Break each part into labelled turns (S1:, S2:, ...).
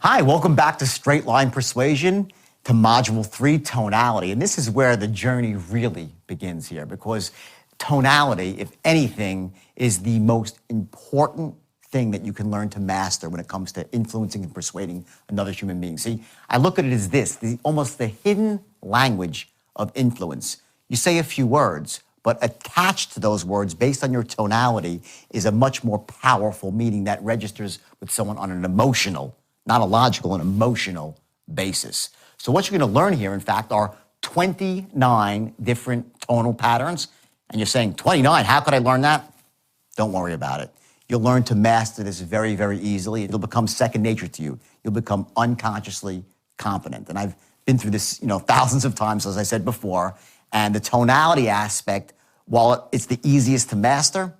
S1: Hi, welcome back to Straight Line Persuasion, to Module 3, Tonality. And this is where the journey really begins here, because tonality, if anything, is the most important thing that you can learn to master when it comes to influencing and persuading another human being. See, I look at it as this, almost the hidden language of influence. You say a few words, but attached to those words, based on your tonality, is a much more powerful meaning that registers with someone on an emotional, not a logical, an emotional basis. So what you're going to learn here, in fact, are 29 different tonal patterns. And you're saying, 29, how could I learn that? Don't worry about it. You'll learn to master this very, very easily. It'll become second nature to you. You'll become unconsciously competent. And I've been through this, thousands of times, as I said before. And the tonality aspect, while it's the easiest to master,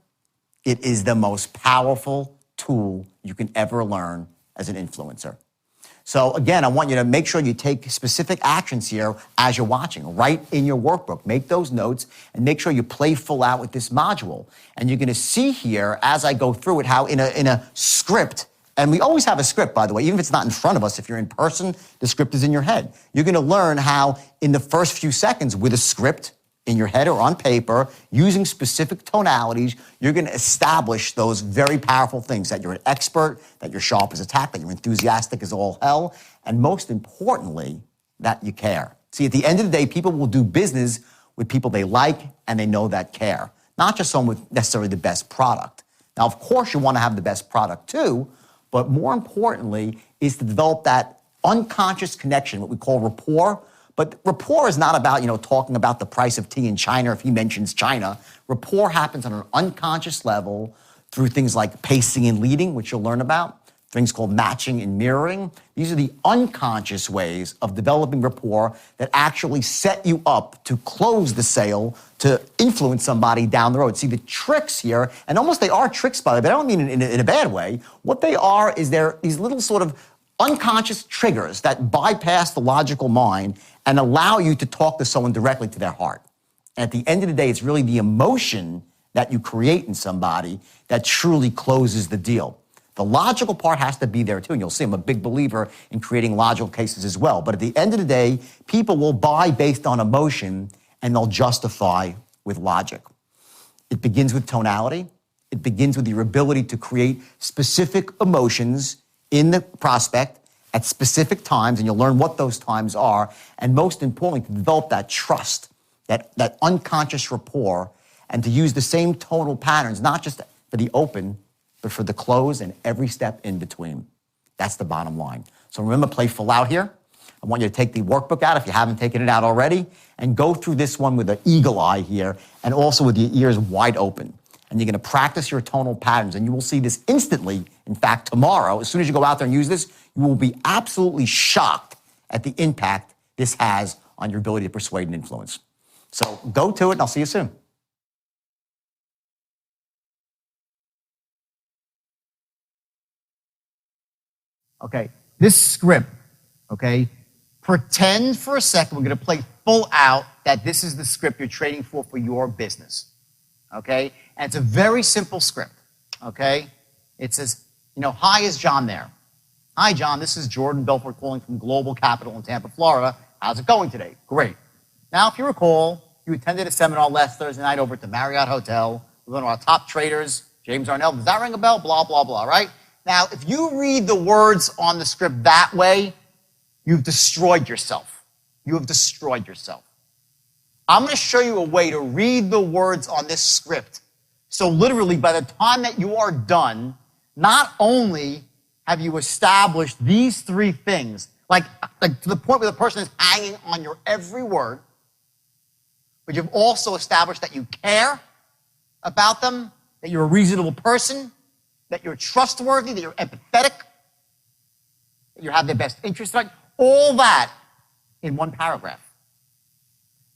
S1: it is the most powerful tool you can ever learn as an influencer. So again, I want you to make sure you take specific actions here as you're watching. Write in your workbook, make those notes, and make sure you play full out with this module. And you're going to see here, as I go through it, how in a script, and we always have a script, by the way, even if it's not in front of us, if you're in person, the script is in your head. You're going to learn how in the first few seconds with a script in your head or on paper, using specific tonalities, you're going to establish those very powerful things, that you're an expert, that you're sharp as a tack, that you're enthusiastic as all hell, and most importantly, that you care. See, at the end of the day, people will do business with people they like and they know that care, not just someone with necessarily the best product. Now, of course, you want to have the best product too, but more importantly is to develop that unconscious connection, what we call rapport. But rapport is not about, talking about the price of tea in China if he mentions China. Rapport happens on an unconscious level through things like pacing and leading, which you'll learn about, things called matching and mirroring. These are the unconscious ways of developing rapport that actually set you up to close the sale, to influence somebody down the road. See, the tricks here, and almost they are tricks, by the way, but I don't mean in a bad way. What they are is they're these little sort of unconscious triggers that bypass the logical mind and allow you to talk to someone directly to their heart. And at the end of the day, it's really the emotion that you create in somebody that truly closes the deal. The logical part has to be there too, and you'll see I'm a big believer in creating logical cases as well. But at the end of the day, people will buy based on emotion and they'll justify with logic. It begins with tonality. It begins with your ability to create specific emotions in the prospect at specific times, and you'll learn what those times are, and most importantly, to develop that trust, that unconscious rapport, and to use the same tonal patterns, not just for the open, but for the close and every step in between. That's the bottom line. So remember, play full out here. I want you to take the workbook out if you haven't taken it out already, and go through this one with an eagle eye here, and also with your ears wide open. And you're going to practice your tonal patterns, and you will see this instantly. In fact, tomorrow, as soon as you go out there and use this, you will be absolutely shocked at the impact this has on your ability to persuade and influence. So go to it, and I'll see you soon. Okay, this script, pretend for a second, we're going to play full out that this is the script you're trading for your business. Okay? And it's a very simple script, okay? It says, hi, is John there? Hi, John, this is Jordán Belfort calling from Global Capital in Tampa, Florida. How's it going today? Great. Now, if you recall, you attended a seminar last Thursday night over at the Marriott Hotel with one of our top traders, James Arnell. Does that ring a bell? Blah, blah, blah, right? Now, if you read the words on the script that way, you've destroyed yourself. You have destroyed yourself. I'm going to show you a way to read the words on this script. So literally, by the time that you are done, not only have you established these three things, like to the point where the person is hanging on your every word, but you've also established that you care about them, that you're a reasonable person, that you're trustworthy, that you're empathetic, that you have their best interest, all that in one paragraph.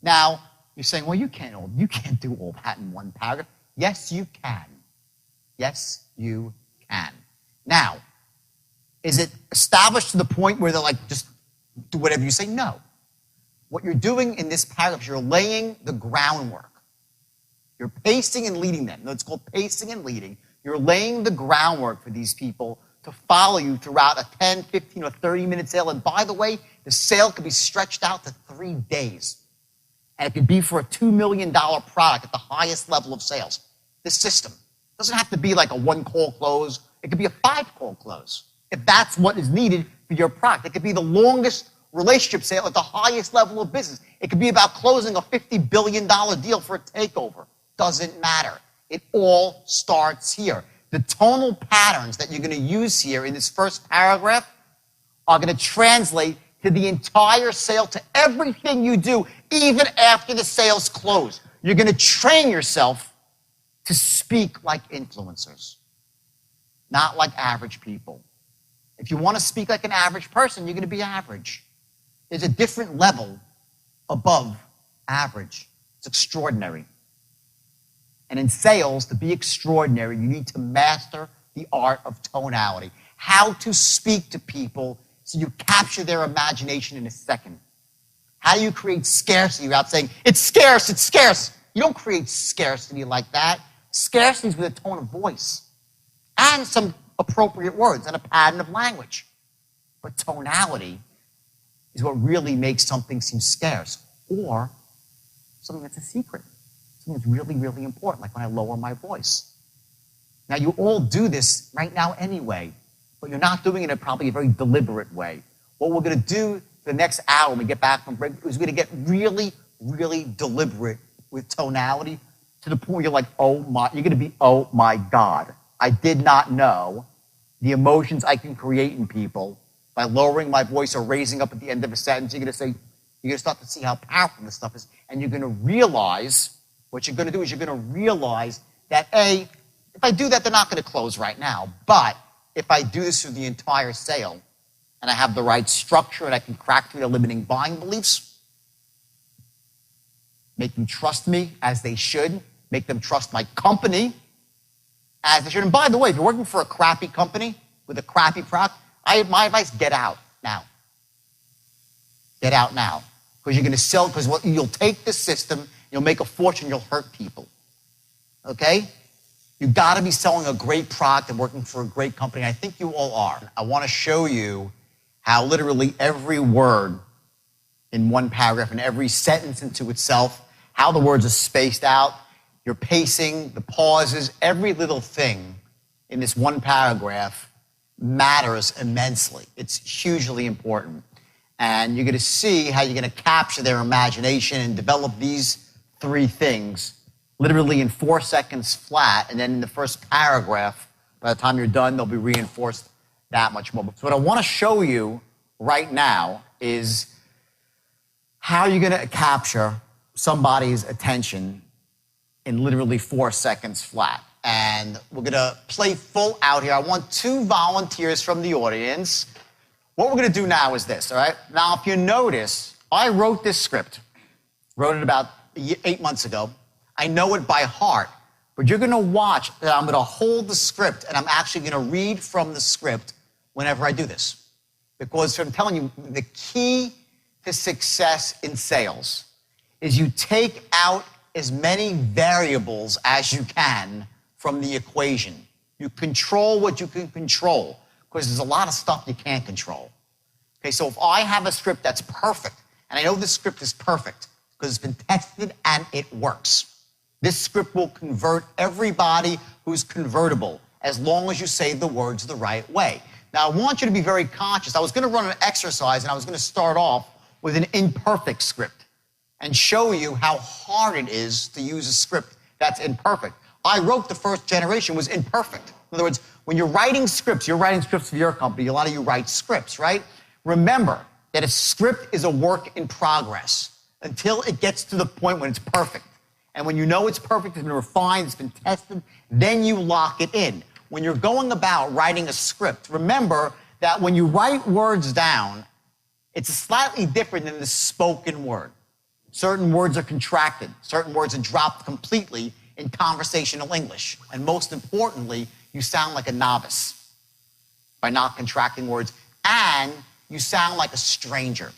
S1: Now, you're saying, well, you can't do all that in one paragraph. Yes, you can. Yes, you can. Now, is it established to the point where they're like, just do whatever you say? No. What you're doing in this paragraph is you're laying the groundwork. You're pacing and leading them. It's called pacing and leading. You're laying the groundwork for these people to follow you throughout a 10, 15, or 30-minute sale. And by the way, the sale could be stretched out to 3 days. And it could be for a $2 million product at the highest level of sales. This system doesn't have to be like a 1-call close. It could be a 5-call close if that's what is needed for your product. It could be the longest relationship sale at the highest level of business. It could be about closing a $50 billion deal for a takeover. Doesn't matter. It all starts here. The tonal patterns that you're going to use here in this first paragraph are going to translate to the entire sale, to everything you do, even after the sale's closed. You're going to train yourself to speak like influencers, not like average people. If you want to speak like an average person, you're going to be average. There's a different level above average. It's extraordinary. And in sales, to be extraordinary, you need to master the art of tonality. How to speak to people so you capture their imagination in a second. How do you create scarcity without saying, it's scarce, it's scarce? You don't create scarcity like that. Scarcity is with a tone of voice and some appropriate words and a pattern of language. But tonality is what really makes something seem scarce or something that's a secret. Something that's really, really important, like when I lower my voice. Now, you all do this right now anyway, but you're not doing it in probably a very deliberate way. What we're going to do for the next hour when we get back from break is we're going to get really, really deliberate with tonality to the point where you're like, oh my, you're going to be, oh my God. I did not know the emotions I can create in people by lowering my voice or raising up at the end of a sentence. You're going to say, you're going to start to see how powerful this stuff is, and you're going to realize, what you're going to do is you're going to realize that, A, if I do that, they're not going to close right now. But if I do this through the entire sale, and I have the right structure, and I can crack through their limiting buying beliefs, make them trust me as they should, make them trust my company as they should. And by the way, if you're working for a crappy company with a crappy product, my advice, get out now. Get out now. Because you're going to sell, because you'll take this system, you'll make a fortune, you'll hurt people. Okay? You've got to be selling a great product and working for a great company. I think you all are. I want to show you how literally every word in one paragraph and every sentence into itself, how the words are spaced out, your pacing, the pauses, every little thing in this one paragraph matters immensely. It's hugely important. And you're going to see how you're going to capture their imagination and develop these 3 things literally in 4 seconds flat. And then in the first paragraph, by the time you're done, they'll be reinforced that much more. So what I want to show you right now is how you're going to capture somebody's attention in literally 4 seconds flat. And we're going to play full out here. I want 2 volunteers from the audience. What we're going to do now is this, all right? Now, if you notice, I wrote this script. Wrote it about 8 months ago. I know it by heart. But you're going to watch that I'm going to hold the script, and I'm actually going to read from the script whenever I do this. Because I'm telling you, the key to success in sales is you take out as many variables as you can from the equation. You control what you can control, because there's a lot of stuff you can't control. Okay, so if I have a script that's perfect, and I know this script is perfect because it's been tested and it works, this script will convert everybody who's convertible as long as you say the words the right way. Now, I want you to be very conscious. I was going to run an exercise, and I was going to start off with an imperfect script and show you how hard it is to use a script that's imperfect. I wrote the first generation was imperfect. In other words, when you're writing scripts for your company, a lot of you write scripts, right? Remember that a script is a work in progress until it gets to the point when it's perfect. And when you know it's perfect, it's been refined, it's been tested, then you lock it in. When you're going about writing a script, remember that when you write words down, it's slightly different than the spoken word. Certain words are contracted. Certain words are dropped completely in conversational English. And most importantly, you sound like a novice by not contracting words, and you sound like a stranger.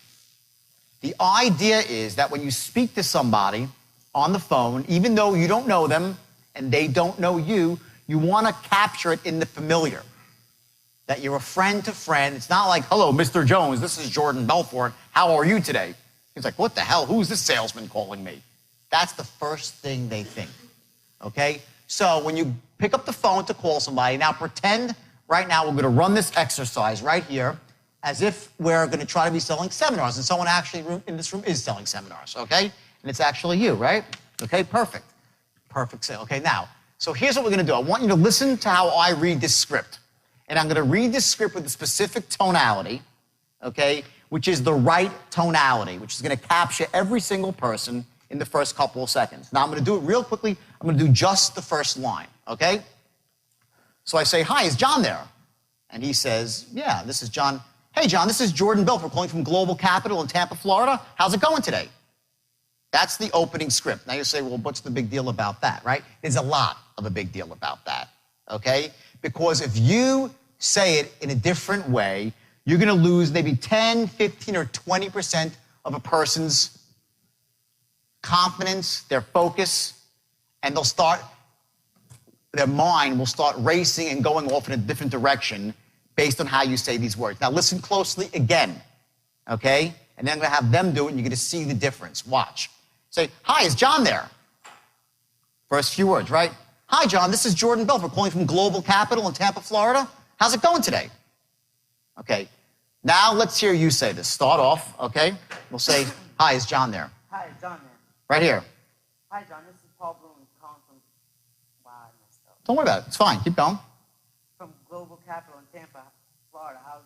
S1: The idea is that when you speak to somebody on the phone, even though you don't know them and they don't know you, you want to capture it in the familiar. that you're a friend to friend. It's not like, hello, Mr. Jones, this is Jordán Belfort. How are you today? He's like, what the hell? Who's this salesman calling me? That's the first thing they think, okay? So when you pick up the phone to call somebody, now pretend right now we're going to run this exercise right here as if we're going to try to be selling seminars, and someone actually in this room is selling seminars, okay? And it's actually you, right? Okay, perfect. Perfect sale. Okay, now, so here's what we're going to do. I want you to listen to how I read this script. And I'm going to read this script with a specific tonality, okay, which is the right tonality, which is going to capture every single person in the first couple of seconds. Now, I'm going to do it real quickly. I'm going to do just the first line, okay? So I say, hi, is John there? And he says, yeah, this is John. Hey, John, this is Jordán Belfort calling from Global Capital in Tampa, Florida. How's it going today? That's the opening script. Now you say, well, what's the big deal about that, right? There's a lot of a big deal about that, okay? Because if you say it in a different way, you're going to lose maybe 10, 15, or 20% of a person's confidence, their focus, and their mind will start racing and going off in a different direction based on how you say these words. Now listen closely again, okay? And then I'm going to have them do it, and you're going to see the difference. Watch. Say, hi, is John there? First few words, right? Hi, John, this is Jordán Belfort calling from Global Capital in Tampa, Florida. How's it going today? Okay. Now let's hear you say this. Start off, okay? We'll say, hi, is John there?
S2: Hi, is John there?
S1: Right here.
S2: Hi, John, this is Paul Bloom calling from... Wow, I messed up.
S1: Don't worry about it. It's fine. Keep going.
S2: From Global Capital in Tampa, Florida. How's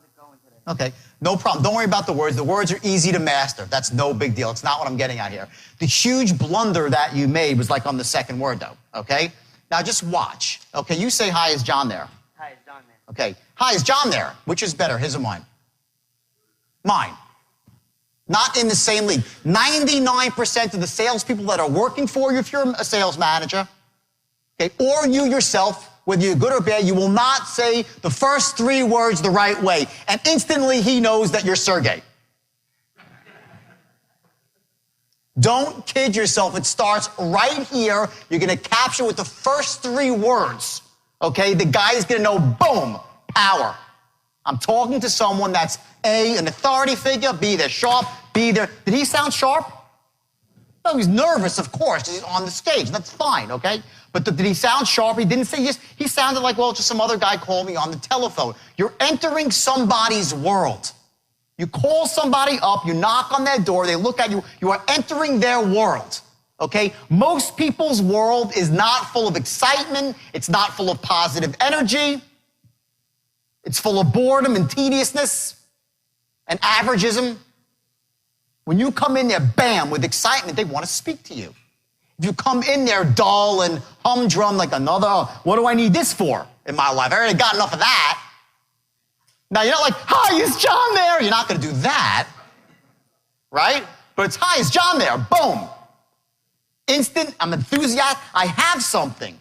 S2: it going today?
S1: Okay, no problem. Don't worry about the words. The words are easy to master. That's no big deal. It's not what I'm getting at here. The huge blunder that you made was like on the second word, though, okay? Now just watch. Okay, you say, hi, is John there?
S2: Hi, is John there?
S1: Okay, hi, is John there? Which is better, his or mine? Mine. Not in the same league. 99% of the salespeople that are working for you, if you're a sales manager, okay, or you yourself, whether you're good or bad, you will not say the first three words the right way. And instantly he knows that you're Sergey. Don't kid yourself. It starts right here. You're going to capture with the first three words. Okay? The guy is going to know, boom, power. I'm talking to someone that's A, an authority figure, B, they're sharp, B, they're... Did he sound sharp? No, he's nervous, of course. He's on the stage. That's fine, okay? But did he sound sharp? He didn't say yes. He sounded like, well, just some other guy called me on the telephone. You're entering somebody's world. You call somebody up, you knock on their door, they look at you, you are entering their world, okay? Most people's world is not full of excitement. It's not full of positive energy. It's full of boredom and tediousness and averageism. When you come in there, bam, with excitement, they want to speak to you. If you come in there dull and humdrum like another, what do I need this for in my life? I already got enough of that. Now, you're not like, hi, is John there? You're not going to do that, right? But it's, hi, is John there? Boom. Instant, I'm enthusiastic, I have something.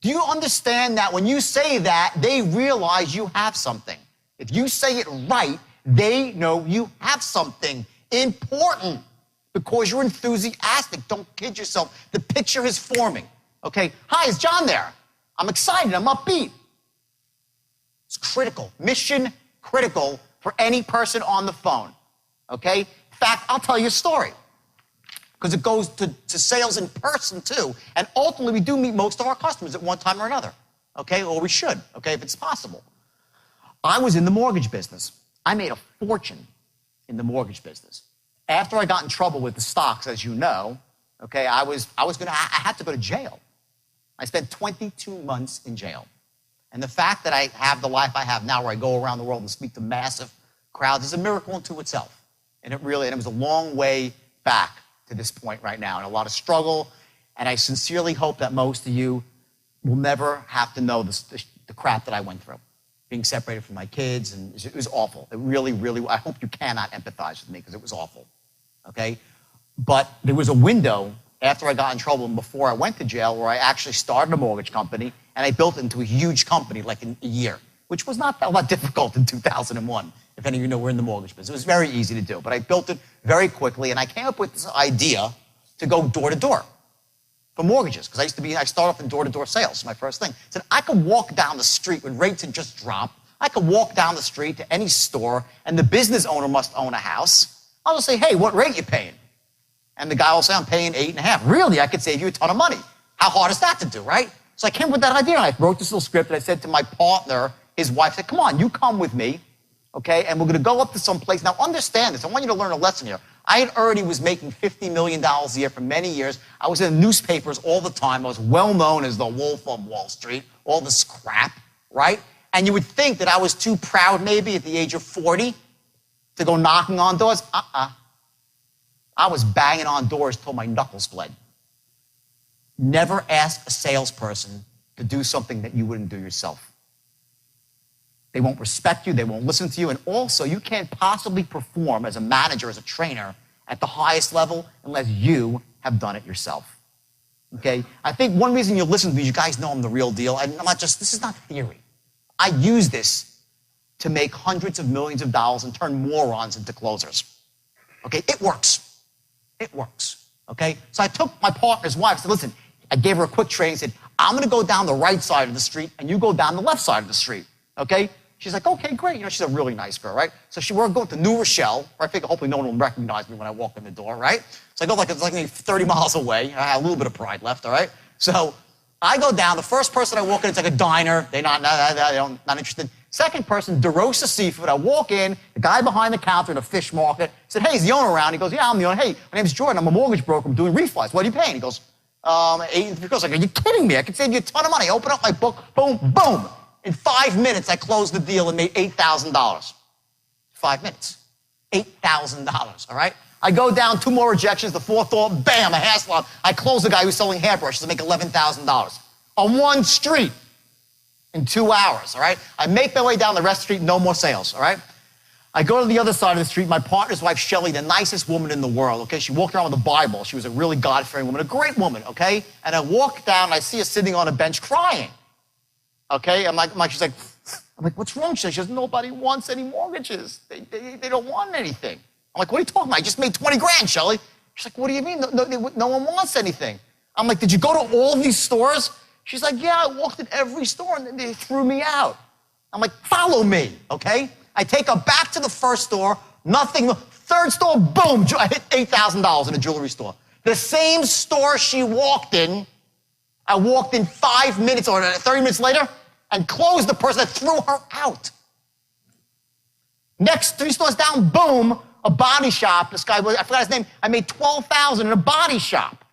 S1: Do you understand that when you say that, they realize you have something? If you say it right, they know you have something important because you're enthusiastic. Don't kid yourself. The picture is forming. Okay, hi, is John there? I'm excited, I'm upbeat. It's critical, mission critical for any person on the phone. Okay? In fact, I'll tell you a story because it goes to sales in person too. And ultimately, we do meet most of our customers at one time or another. Okay, or we should, okay, if it's possible. I was in the mortgage business. I made a fortune in the mortgage business. After I got in trouble with the stocks, as you know, okay, I had to go to jail. I spent 22 months in jail. And the fact that I have the life I have now where I go around the world and speak to massive crowds is a miracle unto itself. And it was a long way back to this point right now and a lot of struggle. And I sincerely hope that most of you will never have to know the crap that I went through. Being separated from my kids, and it was awful. It really, really, I hope you cannot empathize with me because it was awful, okay? But there was a window after I got in trouble and before I went to jail where I actually started a mortgage company and I built it into a huge company like in a year, which was not that difficult in 2001. If any of you know, we're in the mortgage business. It was very easy to do, but I built it very quickly and I came up with this idea to go door to door. for mortgages, because I started off in door-to-door sales, my first thing. I said, I could walk down the street when rates had just dropped. I could walk down the street to any store, and the business owner must own a house. I'll just say, hey, what rate you paying? And the guy will say, I'm paying 8.5. Really, I could save you a ton of money. How hard is that to do, right? So I came up with that idea, and I wrote this little script, and I said to my partner, his wife, I said, come on, you come with me, okay, and we're going to go up to some place. Now, understand this. I want you to learn a lesson here. I already was making $50 million a year for many years. I was in the newspapers all the time. I was well known as the Wolf of Wall Street, all this crap, right? And you would think that I was too proud maybe at the age of 40 to go knocking on doors. I was banging on doors till my knuckles bled. Never ask a salesperson to do something that you wouldn't do yourself. They won't respect you, they won't listen to you, and also you can't possibly perform as a manager, as a trainer at the highest level unless you have done it yourself. Okay? I think one reason you listen to me, you guys know I'm the real deal, and I'm not just, this is not theory. I use this to make hundreds of millions of dollars and turn morons into closers. Okay? It works. It works. Okay? So I took my partner's wife, I said, listen, I gave her a quick training, said, I'm going to go down the right side of the street and you go down the left side of the street. Okay? She's like, okay, great. You know, she's a really nice girl, right? So we're going to New Rochelle. Right? I figure hopefully no one will recognize me when I walk in the door, right? So I go it's like 30 miles away. I have a little bit of pride left, all right? So I go down. The first person I walk in, it's like a diner. They're not interested. Second person, DeRosa Seafood. I walk in. The guy behind the counter in a fish market said, hey, is the owner around? He goes, yeah, I'm the owner. Hey, my name's Jordan. I'm a mortgage broker. I'm doing refis. What are you paying? He goes, 8. He goes, like, are you kidding me? I could save you a ton of money. I open up my book. Boom, boom. In 5 minutes, I closed the deal and made $8,000. 5 minutes. $8,000, all right? I go down, 2 more rejections, the fourth door, bam, a hair salon. I close the guy who's selling hairbrushes and make $11,000 on one street in 2 hours, all right? I make my way down the rest of the street, no more sales, all right? I go to the other side of the street. My partner's wife, Shelly, the nicest woman in the world, okay? She walked around with a Bible. She was a really God-fearing woman, a great woman, okay? And I walk down, and I see her sitting on a bench crying. Okay, I'm like, what's wrong? She says, nobody wants any mortgages. They don't want anything. I'm like, what are you talking about? I just made 20 grand, Shelly. She's like, what do you mean? No one wants anything. I'm like, did you go to all of these stores? She's like, yeah, I walked in every store and they threw me out. I'm like, follow me, okay? I take her back to the first store, nothing. Third store, boom, I hit $8,000 in a jewelry store. The same store she walked in, I walked in 5 minutes or 30 minutes later and closed the person that threw her out. Next 3 stores down, boom, a body shop. This guy, I forgot his name. I made $12,000 in a body shop.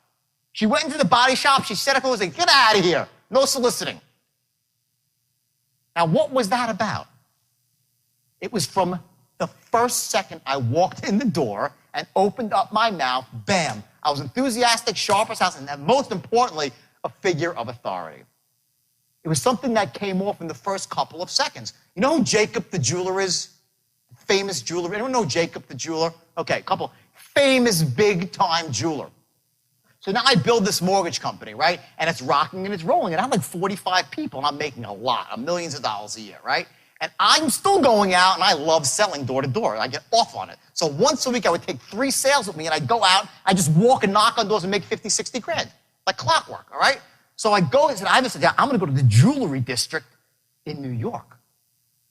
S1: She went into the body shop. She set up and was like, get out of here. No soliciting. Now, what was that about? It was from the first second I walked in the door and opened up my mouth, bam. I was enthusiastic, sharp as house, and most importantly, a figure of authority. It was something that came off in the first couple of seconds. You know who Jacob the jeweler is? Famous jeweler. Anyone know Jacob the jeweler? Okay, couple. Famous big-time jeweler. So now I build this mortgage company, right? And it's rocking and it's rolling. And I'm like 45 people, and I'm making a lot of millions of dollars a year, right? And I'm still going out, and I love selling door to door. I get off on it. So once a week, I would take 3 sales with me, and I'd go out, I'd just walk and knock on doors and make 50, 60 grand. Like clockwork, all right? So I go and said, I'm going to go to the jewelry district in New York,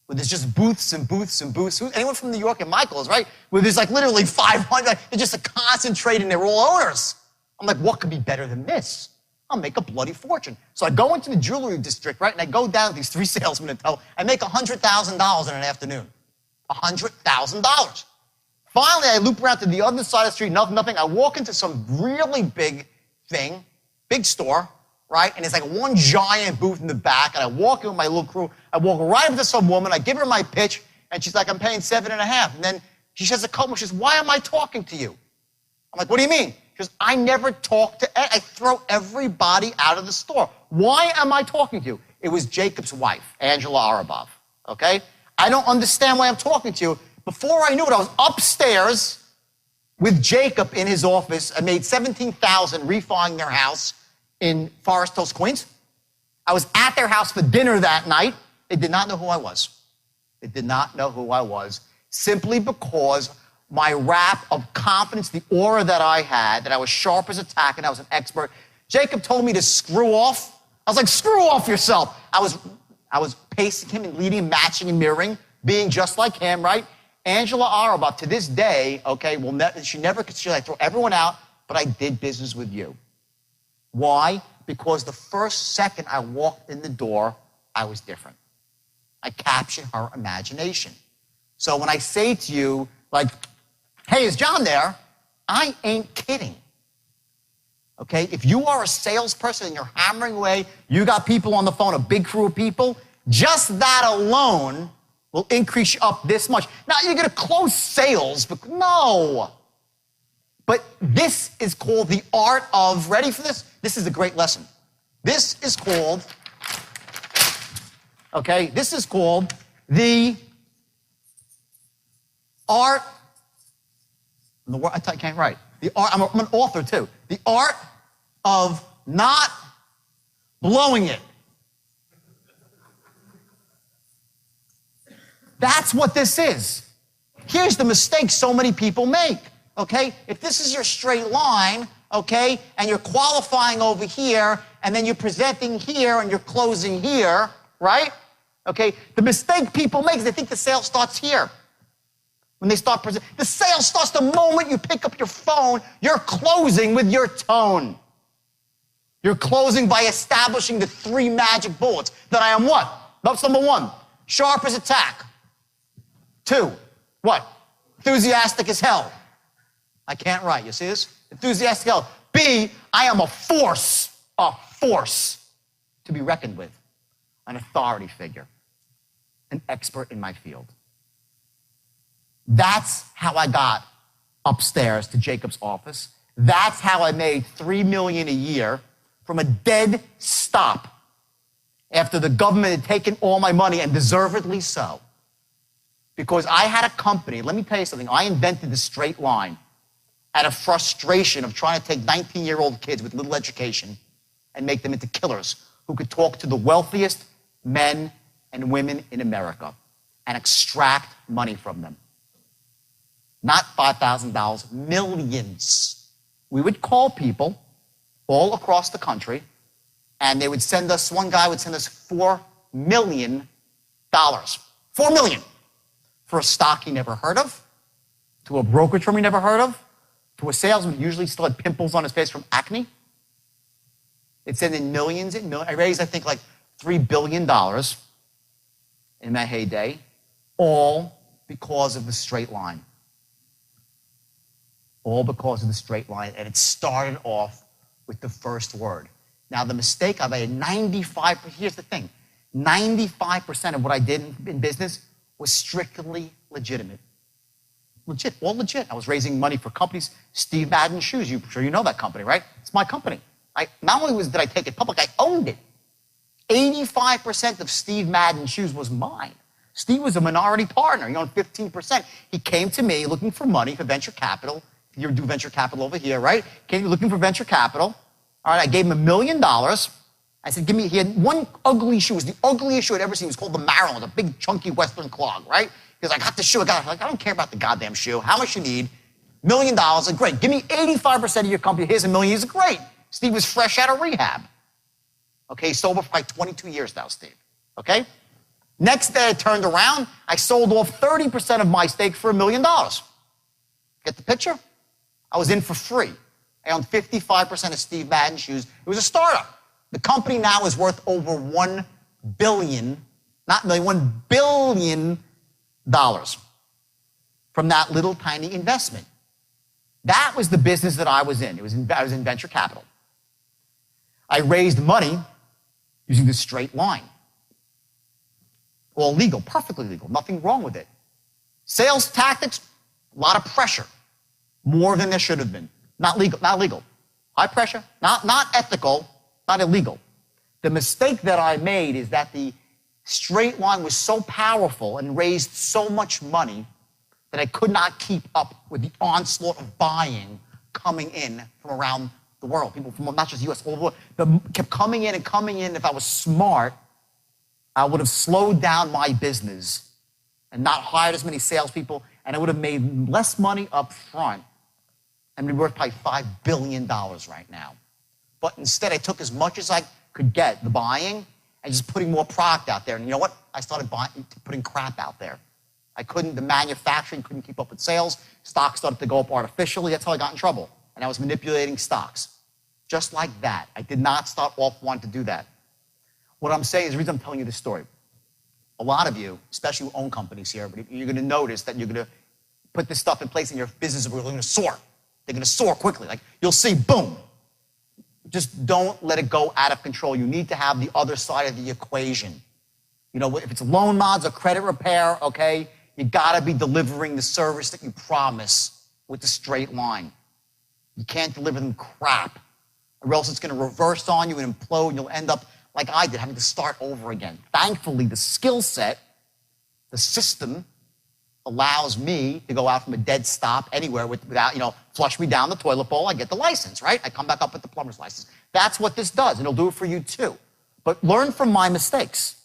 S1: where there's just booths and booths and booths. Anyone from New York and Michael's, right? Where there's like literally 500, they're just concentrated and they're all owners. I'm like, what could be better than this? I'll make a bloody fortune. So I go into the jewelry district, right? And I go down to these 3 salesmen and tell, I make $100,000 in an afternoon. $100,000. Finally, I loop around to the other side of the street, nothing. I walk into some really big thing, big store, right? And it's like one giant booth in the back, and I walk in with my little crew. I walk right up to some woman. I give her my pitch, and she's like, I'm paying 7.5. And then she says to Cómo, she says, why am I talking to you? I'm like, what do you mean? She goes, I never talk to, I throw everybody out of the store. Why am I talking to you? It was Jacob's wife, Angela Arabov, okay? I don't understand why I'm talking to you. Before I knew it, I was upstairs with Jacob in his office. I made $17,000 refining their house in Forest Hills, Queens. I was at their house for dinner that night. They did not know who I was. They did not know who I was simply because my rap of confidence, the aura that I had, that I was sharp as a tack and I was an expert, Jacob told me to screw off. I was like, screw off yourself. I was pacing him and leading and matching and mirroring, being just like him, right? Angela Arabot, to this day, okay, she never considered I throw everyone out, but I did business with you. Why? Because the first second I walked in the door, I was different. I captured her imagination. So when I say to you, like, hey, is John there? I ain't kidding. Okay? If you are a salesperson and you're hammering away, you got people on the phone, a big crew of people, just that alone will increase you up this much. Now, you're going to close sales, but no. But this is called the art of, ready for this? This is a great lesson. This is called, okay, this is called the art, I can't write. The art, I'm an author too. The art of not blowing it. That's what this is. Here's the mistake so many people make, okay? If this is your straight line, okay, and you're qualifying over here, and then you're presenting here, and you're closing here, right? Okay, the mistake people make is they think the sale starts here. When they start presenting, the sale starts the moment you pick up your phone. You're closing with your tone. You're closing by establishing the 3 magic bullets. That I am what? That's number 1, sharp as a tack. 2, what? Enthusiastic as hell. I can't write. You see this? Enthusiastic as hell. B, I am a force to be reckoned with. An authority figure. An expert in my field. That's how I got upstairs to Jacob's office. That's how I made $3 million a year from a dead stop after the government had taken all my money, and deservedly so. Because I had a company, let me tell you something, I invented the straight line out of frustration of trying to take 19-year-old kids with little education and make them into killers who could talk to the wealthiest men and women in America and extract money from them. Not $5,000, millions. We would call people all across the country, and they would send us, one guy would send us $4 million. $4 million for a stock he never heard of, to a brokerage firm he never heard of, to a salesman who usually still had pimples on his face from acne. They'd send in millions and millions. I raised, I think, like $3 billion in my heyday, all because of the straight line. All because of the straight line. And it started off with the first word. Now, the mistake I made, here's the thing, 95% of what I did in business was strictly legitimate. Legit, all legit. I was raising money for companies. Steve Madden Shoes, I'm sure you know that company, right? It's my company. Not only did I take it public, I owned it. 85% of Steve Madden Shoes was mine. Steve was a minority partner. He owned 15%. He came to me looking for money for venture capital. You do venture capital over here, right? Came looking for venture capital. All right, I gave him $1 million. I said, he had one ugly shoe. It was the ugliest shoe I'd ever seen. It was called the Maryland, a big, chunky Western clog, right? Because I got the shoe. I don't care about the goddamn shoe. How much you need? $1 million. I said, great. Give me 85% of your company. Here's $1 million. He said, great. Steve was fresh out of rehab. Okay, sober for like 22 years now, Steve. Okay? Next day, I turned around. I sold off 30% of my stake for $1 million. Get the picture? I was in for free. I owned 55% of Steve Madden Shoes. It was a startup. The company now is worth over $1 billion, not million, $1 billion from that little tiny investment. That was the business that I was in. I was in venture capital. I raised money using the straight line. All legal, perfectly legal, nothing wrong with it. Sales tactics, a lot of pressure. More than there should have been. Not legal, not legal. High pressure, not ethical, not illegal. The mistake that I made is that the straight line was so powerful and raised so much money that I could not keep up with the onslaught of buying coming in from around the world. People from not just the U.S., all over the world, kept coming in and coming in. If I was smart, I would have slowed down my business and not hired as many salespeople, and I would have made less money up front and be worth probably $5 billion right now. But instead, I took as much as I could get, the buying, and just putting more product out there. And you know what? I started putting crap out there. The manufacturing couldn't keep up with sales. Stocks started to go up artificially. That's how I got in trouble. And I was manipulating stocks. Just like that. I did not start off wanting to do that. What I'm saying is the reason I'm telling you this story. A lot of you, especially who own companies here, but you're going to notice that you're going to put this stuff in place and your business is going to soar. They're going to soar quickly. Like you'll see, boom. Just don't let it go out of control. You need to have the other side of the equation. You know, if it's loan mods or credit repair, okay, you got to be delivering the service that you promise with the straight line. You can't deliver them crap, or else it's going to reverse on you and implode, and you'll end up like I did, having to start over again. Thankfully, the skill set, the system, allows me to go out from a dead stop anywhere without, flush me down the toilet bowl. I get the license, right? I come back up with the plumber's license. That's what this does, and it'll do it for you too. But learn from my mistakes,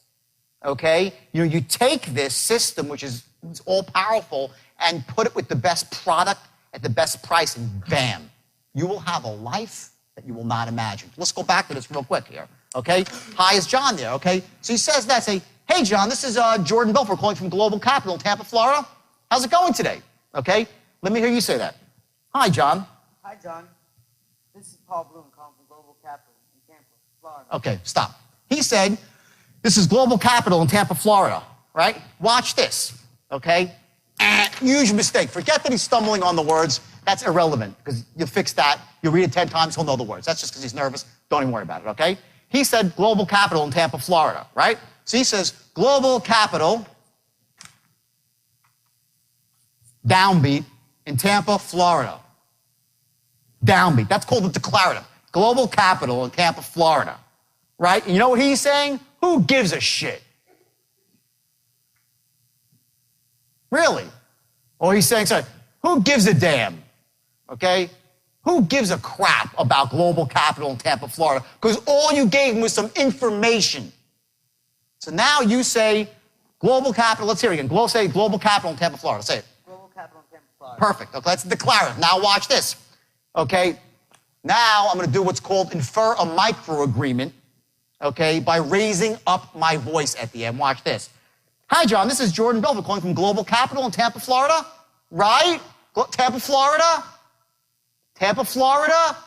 S1: okay? You take this system, which is all powerful, and put it with the best product at the best price, and bam, you will have a life that you will not imagine. Let's go back to this real quick here, okay? Hi, is John there, okay? So he says that, say, hey, John, this is Jordán Belfort calling from Global Capital in Tampa, Florida. How's it going today? Okay, let me hear you say that. Hi, John.
S2: Hi, John. This is Paul Bloom calling from Global Capital in Tampa, Florida.
S1: Okay, stop. He said, this is Global Capital in Tampa, Florida, right? Watch this, okay? Huge mistake. Forget that he's stumbling on the words. That's irrelevant, because you'll fix that. You'll read it 10 times, he'll know the words. That's just because he's nervous. Don't even worry about it, okay? He said Global Capital in Tampa, Florida, right? So he says Global Capital, downbeat, in Tampa, Florida. Downbeat. That's called the declarative. Global Capital in Tampa, Florida, right? And you know what he's saying? Who gives a shit? Really? Or he's saying, sorry, who gives a damn? Okay? Who gives a crap about Global Capital in Tampa, Florida? Because all you gave him was some information. So now you say Global Capital. Let's hear it again. Say Global Capital in Tampa, Florida. Say it.
S2: Global Capital in Tampa, Florida.
S1: Perfect. Okay, that's declarative. Now watch this. Okay? Now I'm going to do what's called infer a micro agreement, okay, by raising up my voice at the end. Watch this. Hi, John. This is Jordán Belfort calling from Global Capital in Tampa, Florida. Right? Tampa, Florida? Tampa, Florida?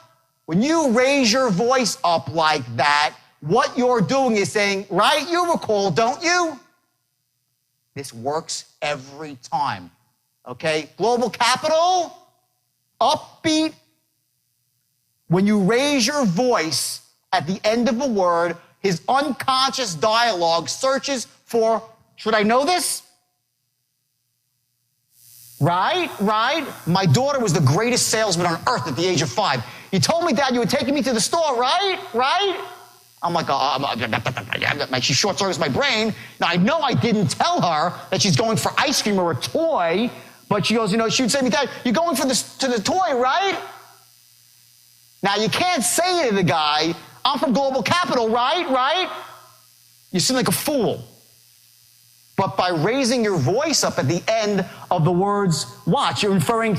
S1: When you raise your voice up like that, what you're doing is saying, right, you recall, don't you? This works every time, okay? Global Capital, upbeat. When you raise your voice at the end of a word, his unconscious dialogue searches for, should I know this? Right? My daughter was the greatest salesman on earth at the age of 5. You told me, Dad, you were taking me to the store, right? I'm like, she short circuits my brain. Now, I know I didn't tell her that she's going for ice cream or a toy, but she goes, she would say to me, Dad, you're going to the toy, right? Now, you can't say to the guy, I'm from Global Capital, right? You seem like a fool. But by raising your voice up at the end of the words, watch, you're inferring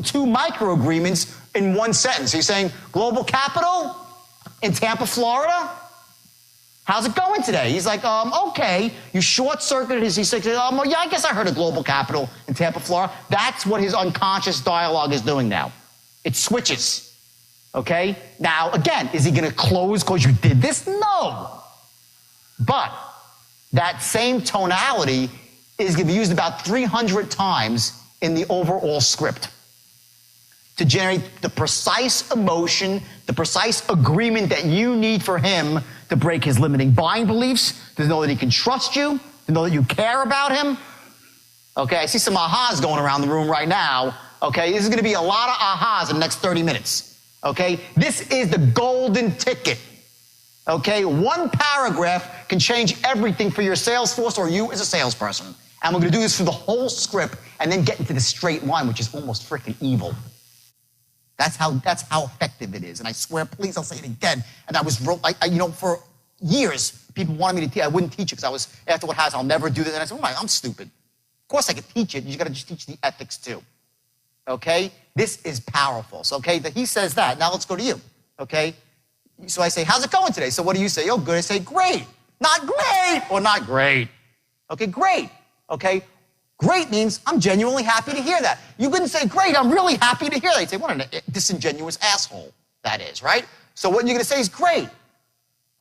S1: 2 micro agreements in one sentence. You're saying, Global Capital in Tampa, Florida? How's it going today? He's like, okay. You short-circuited his, he's like, yeah, I guess I heard of Global Capital in Tampa, Florida. That's what his unconscious dialogue is doing now. It switches, okay? Now, again, is he going to close because you did this? No. But that same tonality is going to be used about 300 times in the overall script to generate the precise emotion, the precise agreement that you need for him to break his limiting buying beliefs, to know that he can trust you, to know that you care about him. Okay, I see some ahas going around the room right now. Okay, this is going to be a lot of ahas in the next 30 minutes. Okay, this is the golden ticket. Okay, one paragraph can change everything for your sales force or you as a salesperson. And we're going to do this through the whole script and then get into the straight line, which is almost freaking evil. That's how effective it is. And I swear, please, I'll say it again. And I was, for years, people wanted me to teach. I wouldn't teach it because I was, after what happens, I'll never do that. And I said, I'm stupid. Of course I could teach it. You got to just teach the ethics too. Okay? This is powerful. So, okay, he says that. Now let's go to you. Okay? So I say, how's it going today? So what do you say? Oh, good. I say, great. Not great or not great. Okay, great. Okay, great means I'm genuinely happy to hear that. You couldn't say, great, I'm really happy to hear that. You say, what a disingenuous asshole that is, right? So what you're going to say is great.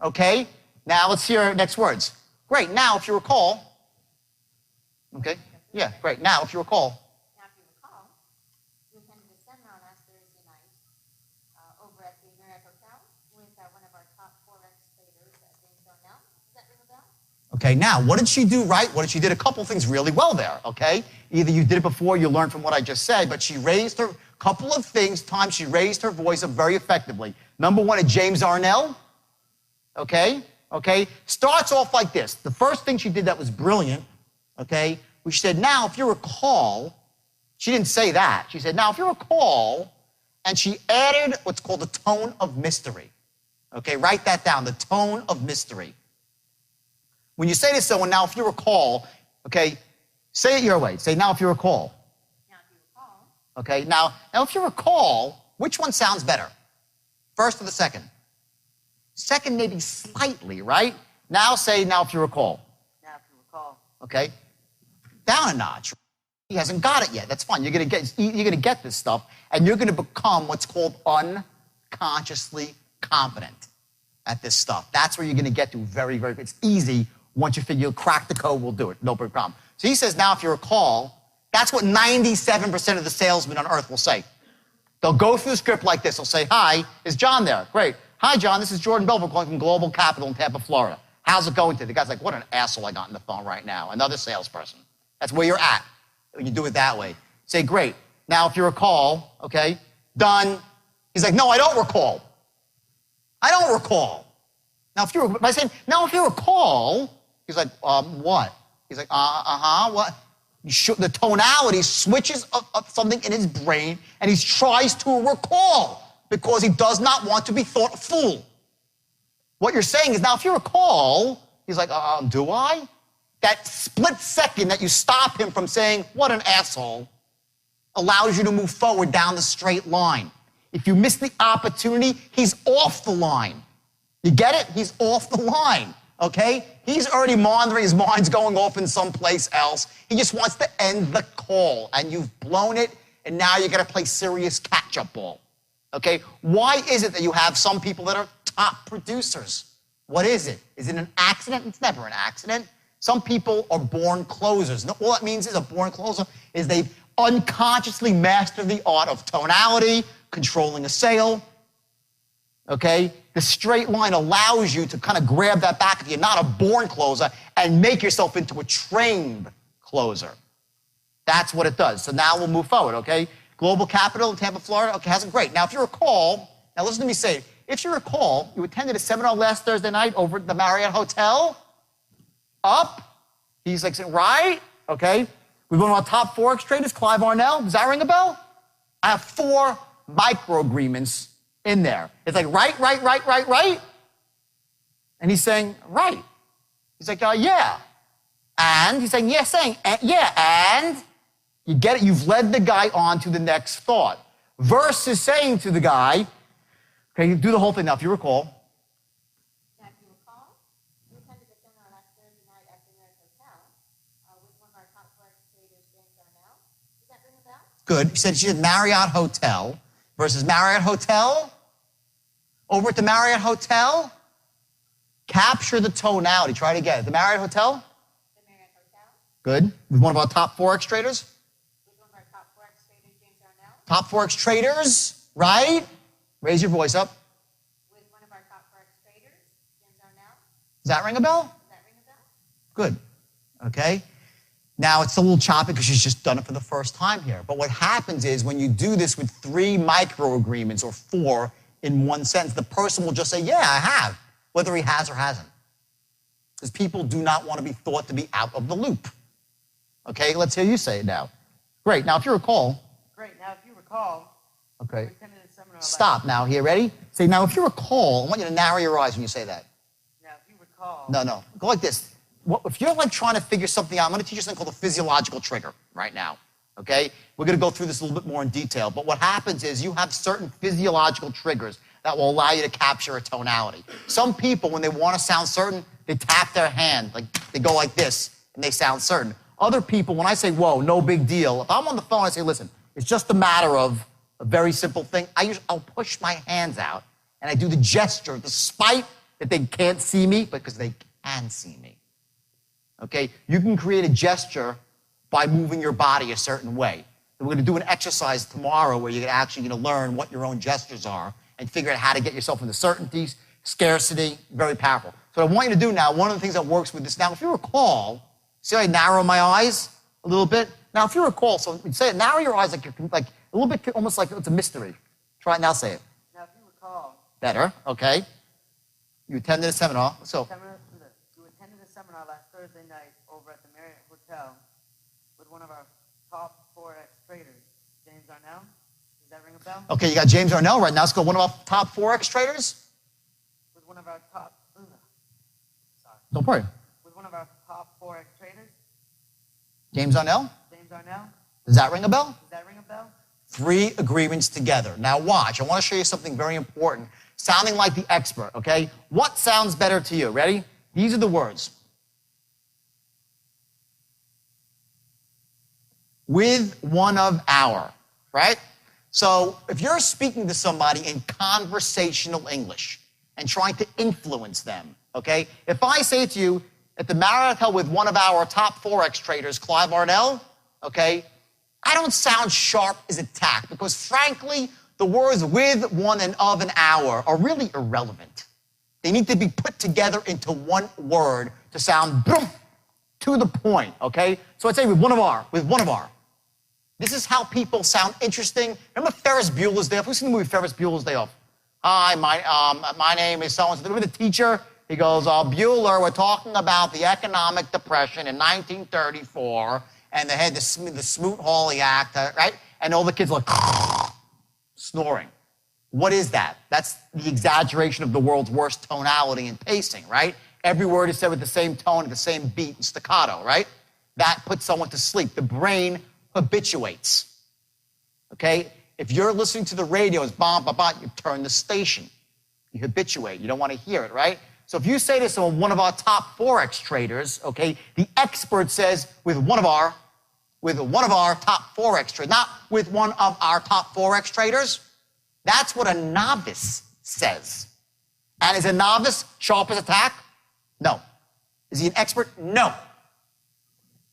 S1: Okay, now let's hear next words. Great, now if you recall, okay, yeah, great. Now if you recall.
S3: Now, if you recall, we attended a seminar last Thursday night over at the Marriott Hotel with one of our top Forex traders, James Darnell. Does that ring a bell?
S1: Okay, now, what did she do right? What did she did a couple things really well there, okay? Either you did it before, you learned from what I just said, but she raised her, couple of things, she raised her voice up very effectively. Number one, James Darnell, okay? Starts off like this. The first thing she did that was brilliant, okay? She said, now, if you recall, she didn't say that. She said, now, if you recall, and she added what's called the tone of mystery. Okay, write that down, the tone of mystery. When you say to someone, now, if you recall, okay, say it your way. Say, now, if you recall.
S3: Now, if you recall.
S1: Okay, now, if you recall, which one sounds better? First or the second? Second, maybe slightly, right? Now, say, now, if you recall.
S2: Now, if you recall.
S1: Okay, down a notch. He hasn't got it yet. That's fine. You're going to get this stuff, and you're going to become what's called unconsciously competent at this stuff. That's where you're going to get to very, very quick. It's easy. Once you figure you'll crack the code, we'll do it. No big problem. So he says, now, if you recall, that's what 97% of the salesmen on earth will say. They'll go through the script like this. They'll say, hi, is John there? Great. Hi, John. This is Jordán Belfort calling from Global Capital in Tampa, Florida. How's it going today? The guy's like, what an asshole I got on the phone right now. Another salesperson. That's where you're at when you do it that way. Say, great. Now, if you recall, okay, done. He's like, no, I don't recall. I don't recall. Now, if you by saying, now, if you recall, he's like, what? He's like, what? The tonality switches up something in his brain, and he tries to recall because he does not want to be thought a fool. What you're saying is, now, if you recall, he's like, do I? That split second that you stop him from saying, what an asshole, allows you to move forward down the straight line. If you miss the opportunity, he's off the line. You get it? He's off the line, okay? He's already monitoring, his mind's going off in someplace else. He just wants to end the call, and you've blown it, and now you got to play serious catch-up ball, okay? Why is it that you have some people that are top producers? What is it? Is it an accident? It's never an accident. Some people are born closers. All that means is a born closer is they've unconsciously mastered the art of tonality, controlling a sale, okay? The straight line allows you to kind of grab that back if you're not a born closer and make yourself into a trained closer. That's what it does. So now we'll move forward, okay? Global Capital in Tampa, Florida. Okay, hasn't great. Now, if you recall, now listen to me say it. If you recall, you attended a seminar last Thursday night over at the Marriott Hotel. Up. He's like, right? Okay. We've one of our top Forex traders, Clive Arnell. Does that ring a bell? I have 4 micro agreements in there. It's like, right. And he's saying, right. He's like, yeah. And he's saying, yeah, and you get it. You've led the guy on to the next thought. Versus saying to the guy, okay, you do the whole thing now, if you recall.
S3: Now, if you recall, we attended a seminar last Thursday night at the Marriott Hotel with one of our top Forex traders, James Darnell. Does that ring a bell?
S1: Good. You said she did Marriott Hotel versus Marriott Hotel. Over at the Marriott Hotel, capture the tonality. Try it again. The Marriott Hotel?
S3: The Marriott Hotel.
S1: Good. With one of our top Forex traders?
S3: With one of our top Forex traders, James Darnell.
S1: Top Forex traders, right? Raise your voice up.
S3: With one of our top Forex traders, James Darnell.
S1: Does that ring a bell?
S3: Does that ring a bell?
S1: Good. Okay. Now, it's a little choppy because she's just done it for the first time here. But what happens is when you do this with 3 micro agreements or 4 in one sentence, the person will just say, yeah, I have, whether he has or hasn't. Because people do not want to be thought to be out of the loop. Okay, let's hear you say it now. Great. Now, if you recall.
S2: Great. Now, if you recall,
S1: Okay.
S2: we attended a seminar
S1: Stop now here. Ready? Say, now, if you recall, I want you to narrow your eyes when you say that.
S2: Now, if you recall.
S1: No. Go like this. If you're like trying to figure something out, I'm going to teach you something called a physiological trigger right now. Okay? We're going to go through this a little bit more in detail. But what happens is you have certain physiological triggers that will allow you to capture a tonality. Some people, when they want to sound certain, they tap their hand, like they go like this, and they sound certain. Other people, when I say, whoa, no big deal, if I'm on the phone, I say, listen, it's just a matter of a very simple thing. I'll push my hands out, and I do the gesture, despite that they can't see me, because they can see me. Okay? You can create a gesture by moving your body a certain way. We're going to do an exercise tomorrow where you're actually going to learn what your own gestures are and figure out how to get yourself into certainty, scarcity, very powerful. So what I want you to do now, one of the things that works with this now, if you recall, see how I narrow my eyes a little bit? Now, if you recall, so say it, narrow your eyes like a little bit, almost like it's a mystery. Try it now, say it.
S2: Now, if you recall,
S1: Better, okay. You attended a seminar, so.
S2: You attended a seminar last Thursday night over at the Marriott Hotel with one of our top Forex traders, James Arnell. Does that ring a bell?
S1: Okay, you got James Arnell right now. Let's go. One of our top Forex traders?
S2: With one of our top,
S1: Don't worry.
S2: with one of our top Forex traders,
S1: James Arnell?
S2: James Arnell.
S1: Does that ring a bell?
S2: Does that ring a bell?
S1: 3 agreements together. Now watch, I want to show you something very important. Sounding like the expert, okay? What sounds better to you? Ready? These are the words. With one of our, right? So if you're speaking to somebody in conversational English and trying to influence them, okay? If I say to you, at the Marriott Hotel with one of our top Forex traders, Clive Arnell, okay? I don't sound sharp as a tack because, frankly, the words with, one, and of, and our are really irrelevant. They need to be put together into one word to sound boom, to the point, okay? So I'd say with one of our. This is how people sound interesting. Remember Ferris Bueller's Day Off? Who's seen the movie Ferris Bueller's Day Off? Hi, my name is so-and-so. Remember the teacher? He goes, Bueller, we're talking about the economic depression in 1934, and they had the Smoot-Hawley Act, right? And all the kids are like, snoring. What is that? That's the exaggeration of the world's worst tonality and pacing, right? Every word is said with the same tone, the same beat and staccato, right? That puts someone to sleep. The brain habituates, okay? If you're listening to the radio, it's bom, bom, bom, you turn the station. You habituate. You don't want to hear it, right? So if you say to someone, one of our top Forex traders, okay, the expert says with one of our top Forex traders, not with one of our top Forex traders. That's what a novice says. And is a novice sharp as a tack? No. Is he an expert? No.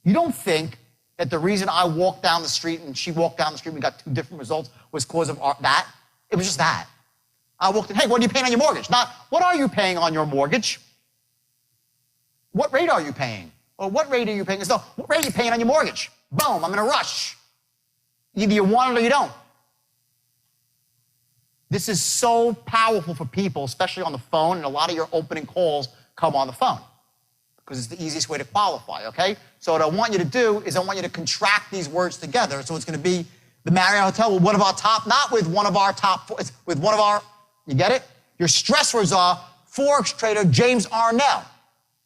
S1: You don't think that the reason I walked down the street and she walked down the street and we got 2 different results was because of that? It was just that. I walked in, hey, what are you paying on your mortgage? Not, what are you paying on your mortgage? What rate are you paying? Or what rate are you paying? No, what rate are you paying on your mortgage? Boom, I'm in a rush. Either you want it or you don't. This is so powerful for people, especially on the phone, and a lot of your opening calls come on the phone because it's the easiest way to qualify, okay? So what I want you to do is I want you to contract these words together. So it's going to be the Marriott Hotel with one of our top, not with one of our top, it's with one of our, you get it? Your stress words are Forex trader James Arnell,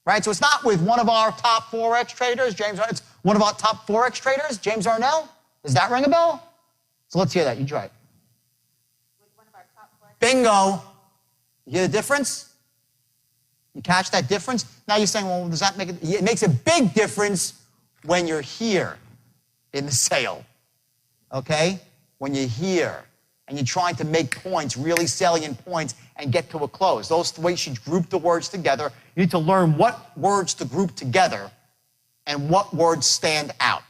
S1: right? So it's not with one of our top Forex traders, James Arnell. It's one of our top Forex traders, James Arnell. Does that ring a bell? So let's hear that. You try it.
S3: With one of our top Forex.
S1: Bingo. You hear the difference? You catch that difference? Now you're saying, well, does that make it? It makes a big difference when you're here in the sale, okay? When you're here and you're trying to make points, really salient points, and get to a close. Those ways you group the words together. You need to learn what words to group together and what words stand out.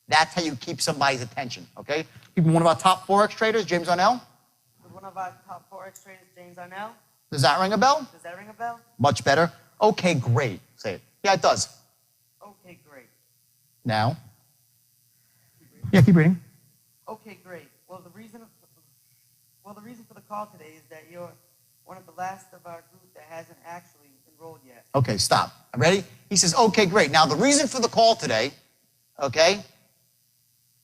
S1: That's how you keep somebody's attention, okay? One of our top Forex traders, James Arnell.
S2: With one of our top Forex traders, James Arnell.
S1: Does that ring a bell?
S2: Does that ring a bell?
S1: Much better. Okay, great. Say it. Yeah, it does.
S2: Okay, great.
S1: Now. Yeah, keep reading.
S2: Okay, great. Well, the reason for the call today is that you're one of the last of our group that hasn't actually enrolled yet.
S1: Okay, stop. Ready? He says, okay, great. Now, the reason for the call today, okay,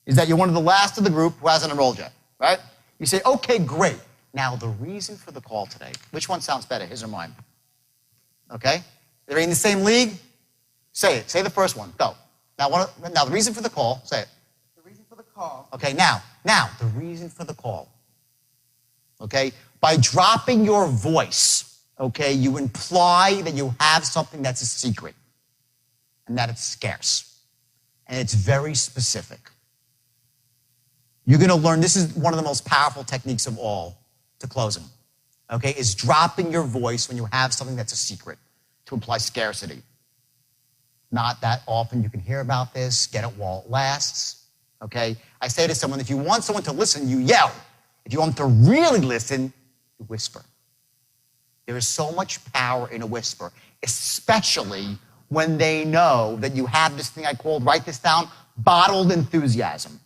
S1: is that you're one of the last of the group who hasn't enrolled yet, right? You say, okay, great. Now, the reason for the call today, which one sounds better, his or mine? Okay? They're in the same league? Say it. Say the first one. Go. Now, the reason for the call, say it.
S2: The reason for the call.
S1: Okay, now, the reason for the call. Okay? By dropping your voice, okay, you imply that you have something that's a secret and that it's scarce. And it's very specific. You're going to learn, this is one of the most powerful techniques of all to closing, okay, is dropping your voice when you have something that's a secret to imply scarcity. Not that often you can hear about this. Get it while it lasts, okay? I say to someone, if you want someone to listen, you yell. If you want them to really listen, you whisper. There is so much power in a whisper, especially when they know that you have this thing I called, write this down, bottled enthusiasm.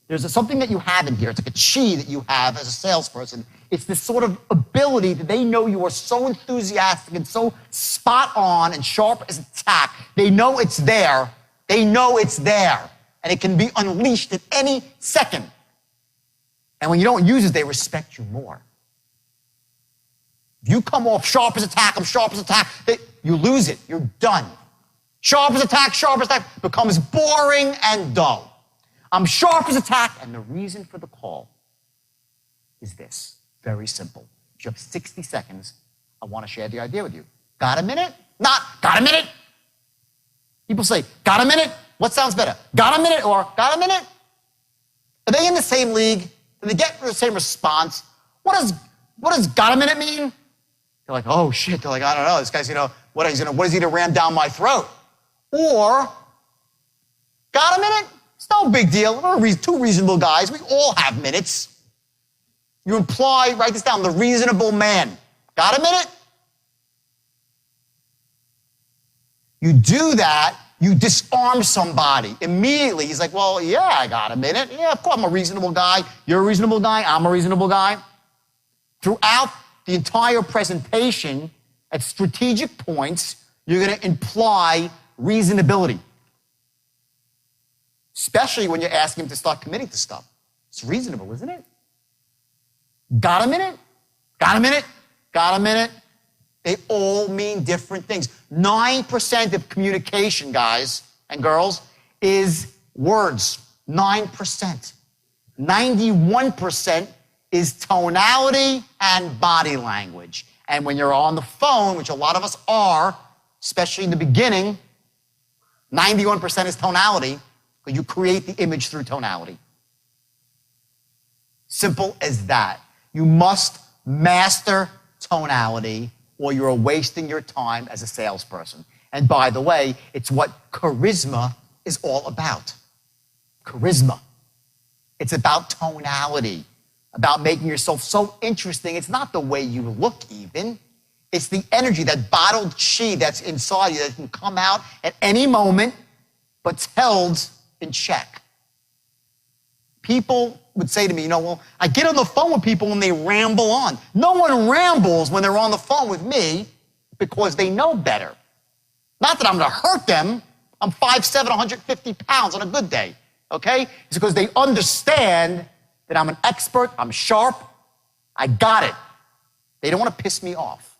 S1: There's something that you have in here. It's like a chi that you have as a salesperson. It's this sort of ability that they know you are so enthusiastic and so spot on and sharp as a tack. They know it's there. They know it's there. And it can be unleashed at any second. And when you don't use it, they respect you more. If you come off sharp as a tack, I'm sharp as a tack, you lose it. You're done. Sharp as a tack becomes boring and dull. I'm sharp as a tack, and the reason for the call is this. Very simple. If you have 60 seconds, I want to share the idea with you. Got a minute? Not, got a minute? People say, got a minute? What sounds better? Got a minute or got a minute? Are they in the same league? Do they get the same response? What does got a minute mean? They're like, oh shit. They're like, I don't know. This guy's, what is he gonna ram down my throat? Or, got a minute? It's no big deal. We're two reasonable guys. We all have minutes. You imply, write this down, the reasonable man. Got a minute? You do that, you disarm somebody. Immediately, he's like, well, yeah, I got a minute. Yeah, of course, I'm a reasonable guy. You're a reasonable guy. I'm a reasonable guy. Throughout the entire presentation, at strategic points, you're going to imply reasonability. Especially when you're asking him to start committing to stuff. It's reasonable, isn't it? Got a minute? Got a minute? Got a minute? They all mean different things. 9% of communication, guys and girls, is words. 9%. 91% is tonality and body language. And when you're on the phone, which a lot of us are, especially in the beginning, 91% is tonality, but you create the image through tonality. Simple as that. You must master tonality or you're wasting your time as a salesperson. And by the way, it's what charisma is all about. Charisma. It's about tonality, about making yourself so interesting. It's not the way you look even. It's the energy, that bottled chi that's inside you that can come out at any moment, but it's held in check. People would say to me, well, I get on the phone with people and they ramble on. No one rambles when they're on the phone with me because they know better. Not that I'm going to hurt them. I'm 5'7", 150 pounds on a good day, okay? It's because they understand that I'm an expert, I'm sharp, I got it. They don't want to piss me off.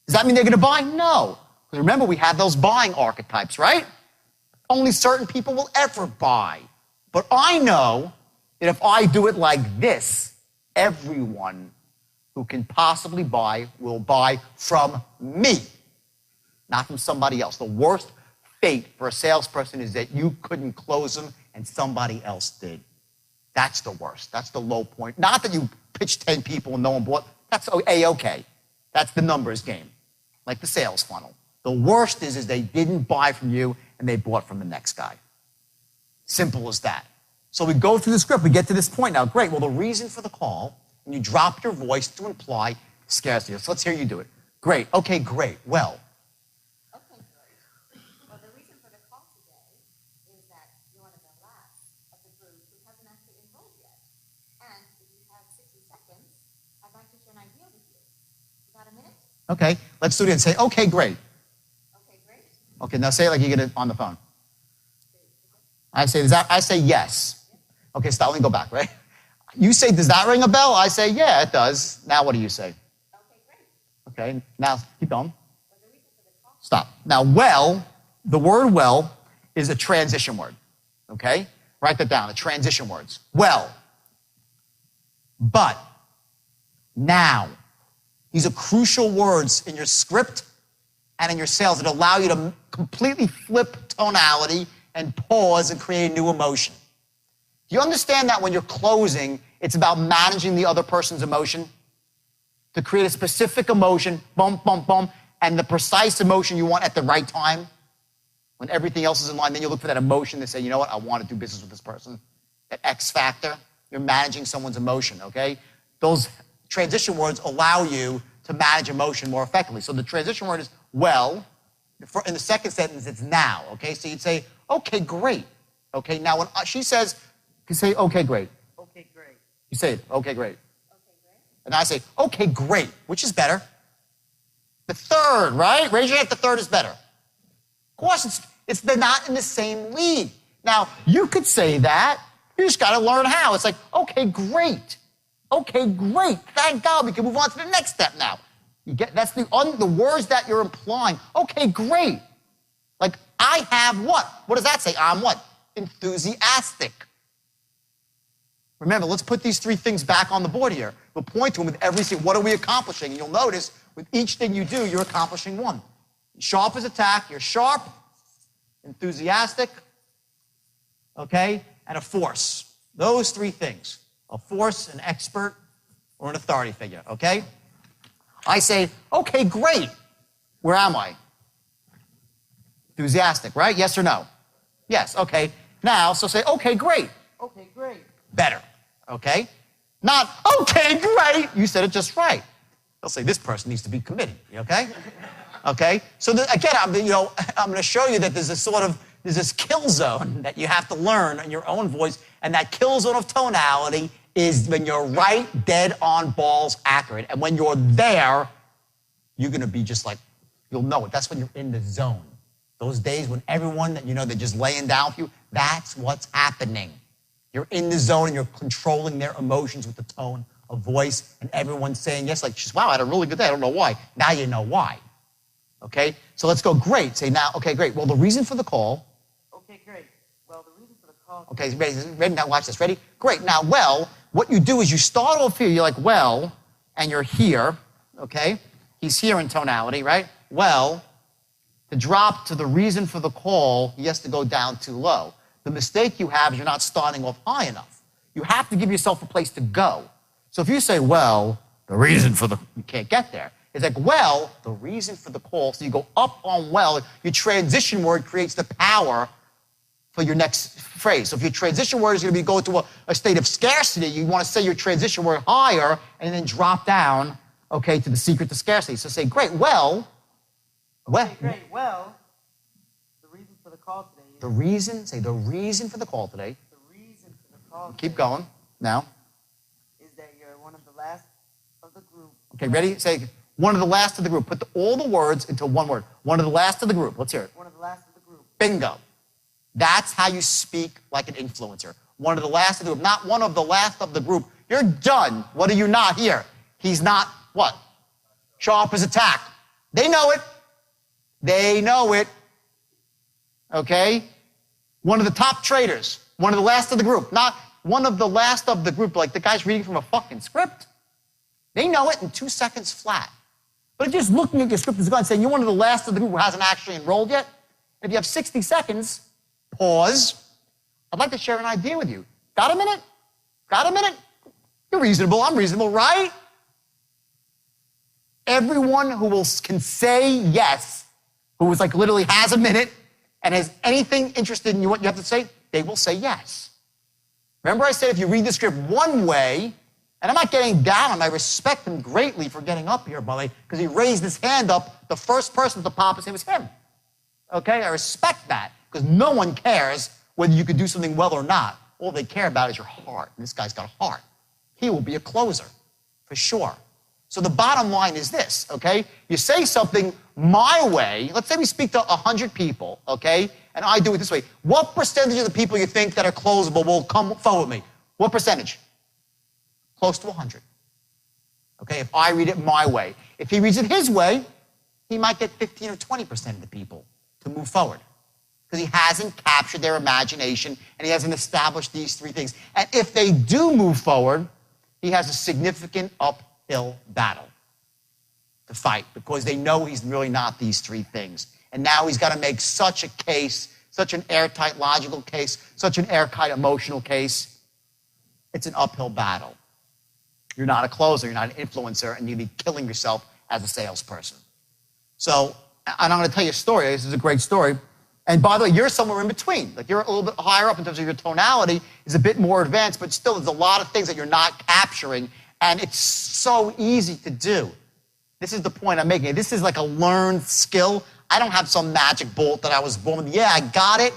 S1: Does that mean they're going to buy? No. Because remember, we have those buying archetypes, right? Only certain people will ever buy. But I know that if I do it like this, everyone who can possibly buy will buy from me, not from somebody else. The worst fate for a salesperson is that you couldn't close them and somebody else did. That's the worst. That's the low point. Not that you pitched 10 people and no one bought. That's A-okay. That's the numbers game, like the sales funnel. The worst is they didn't buy from you and they bought from the next guy. Simple as that. So we go through the script. We get to this point now. Great. Well, the reason for the call, and you drop your voice to imply scarcity. So let's hear you do it. Great. Okay, great. Well.
S3: Okay, great. Well, the reason for the call today is that you're one of the last of the group who hasn't actually enrolled yet. And if you have 60 seconds, I'd like to share an idea with you. You got a minute?
S1: Okay. Let's do it and say, okay, great.
S3: Okay, great.
S1: Okay, now say it like you get it on the phone. I say yes. Okay, stop. Let me go back, right? You say, does that ring a bell? I say, yeah, it does. Now what do you say?
S3: Okay, great.
S1: Okay, now keep going.
S3: Well, the reason for the call.
S1: Stop. Now, well, the word well is a transition word, okay? Write that down, the transition words. Well, but, now. These are crucial words in your script and in your sales that allow you to completely flip tonality and pause and create a new emotion. Do you understand that when you're closing, it's about managing the other person's emotion? To create a specific emotion, bum, bum, bum, and the precise emotion you want at the right time, when everything else is in line, then you look for that emotion that say, you know what, I want to do business with this person. That X factor, you're managing someone's emotion, okay? Those transition words allow you to manage emotion more effectively. So the transition word is well. In the second sentence, it's now, okay? So you'd say, okay, great. Okay, now when she says, you say, okay, great.
S2: Okay, great.
S1: You say it, okay, great.
S3: Okay, great.
S1: And I say, okay, great. Which is better? The third, right? Raise your hand if the third is better. Of course, they're not in the same league. Now, you could say that. You just got to learn how. It's like, okay, great. Okay, great. Thank God. We can move on to the next step now. You get that's the words that you're implying. Okay, great. Like, I have what? What does that say? I'm what? Enthusiastic. Remember, let's put these three things back on the board here. We'll point to them with every single, what are we accomplishing? And you'll notice with each thing you do, you're accomplishing one. Sharp as attack, you're sharp, enthusiastic, okay, and a force. Those three things. A force, an expert, or an authority figure, okay? I say, okay, great. Where am I? Enthusiastic, right? Yes or no? Yes, okay. Now, so say, okay, great.
S2: Okay, great.
S1: Better, okay? Not, okay, great. You said it just right. They'll say, this person needs to be committed, okay? Okay? So again, I'm going to show you that there's this kill zone that you have to learn in your own voice, and that kill zone of tonality is when you're right, dead on, balls, accurate. And when you're there, you're going to be just like, you'll know it. That's when you're in the zone. Those days when everyone that they're just laying down for you, that's what's happening. You're in the zone and you're controlling their emotions with the tone of voice, and everyone's saying yes, like, wow, I had a really good day. I don't know why. Now you know why. Okay? So let's go, great. Say now, okay, great. Well, the reason for the call.
S2: Okay, great. Well, the reason for the call.
S1: Okay, ready? Now watch this. Ready? Great. Now, well, what you do is you start off here. You're like, well, and you're here. Okay? He's here in tonality, right? Well, to drop to the reason for the call, he has to go down too low. The mistake you have is you're not starting off high enough. You have to give yourself a place to go. So if you say, well, the reason for the, you can't get there. It's like, well, the reason for the call. So you go up on well. Your transition word creates the power for your next phrase. So if your transition word is going to be go to a state of scarcity, you want to say your transition word higher and then drop down, okay, to the secret to scarcity. So say, great, well.
S2: Okay, great. Well, the reason for the call today is...
S1: The reason, say the reason for the call today.
S2: The reason for the call
S1: Keep
S2: today
S1: going. Now.
S2: is that you're one of the last of the group.
S1: Okay, ready? Say one of the last of the group. Put all the words into one word. One of the last of the group. Let's hear it.
S2: One of the last of the group.
S1: Bingo. That's how you speak like an influencer. One of the last of the group, not one of the last of the group. You're done. What are you not here? He's not what? Sharp as attack. They know it. They know it. Okay? One of the top traders. One of the last of the group. Not one of the last of the group, like the guy's reading from a fucking script. They know it in 2 seconds flat. But if you're just looking at your script as a guy and saying you're one of the last of the group who hasn't actually enrolled yet, if you have 60 seconds, pause. I'd like to share an idea with you. Got a minute? Got a minute? You're reasonable. I'm reasonable, right? Everyone who can say yes, who is like literally has a minute and has anything interested in what you have to say, they will say yes. Remember I said if you read the script one way, and I'm not getting down on him, I respect him greatly for getting up here, by the way, because he raised his hand up, the first person to pop his hand was him. Okay, I respect that, because no one cares whether you could do something well or not. All they care about is your heart, and this guy's got a heart. He will be a closer, for sure. So the bottom line is this, okay? You say something my way. Let's say we speak to 100 people, okay? And I do it this way. What percentage of the people you think that are closable will come forward with me? What percentage? Close to 100. Okay, if I read it my way. If he reads it his way, he might get 15 or 20% of the people to move forward. Because he hasn't captured their imagination and he hasn't established these three things. And if they do move forward, he has a significant uphill battle to fight because they know he's really not these three things. And now he's got to make such a case, such an airtight logical case, such an airtight emotional case. It's an uphill battle. You're not a closer, you're not an influencer, and you'd be killing yourself as a salesperson. So, and I'm going to tell you a story. This is a great story. And by the way, you're somewhere in between. Like you're a little bit higher up in terms of your tonality, is a bit more advanced, but still there's a lot of things that you're not capturing, and it's so easy to do. This is the point I'm making. This is like a learned skill. I don't have some magic bolt that I was born with. Yeah, I got it.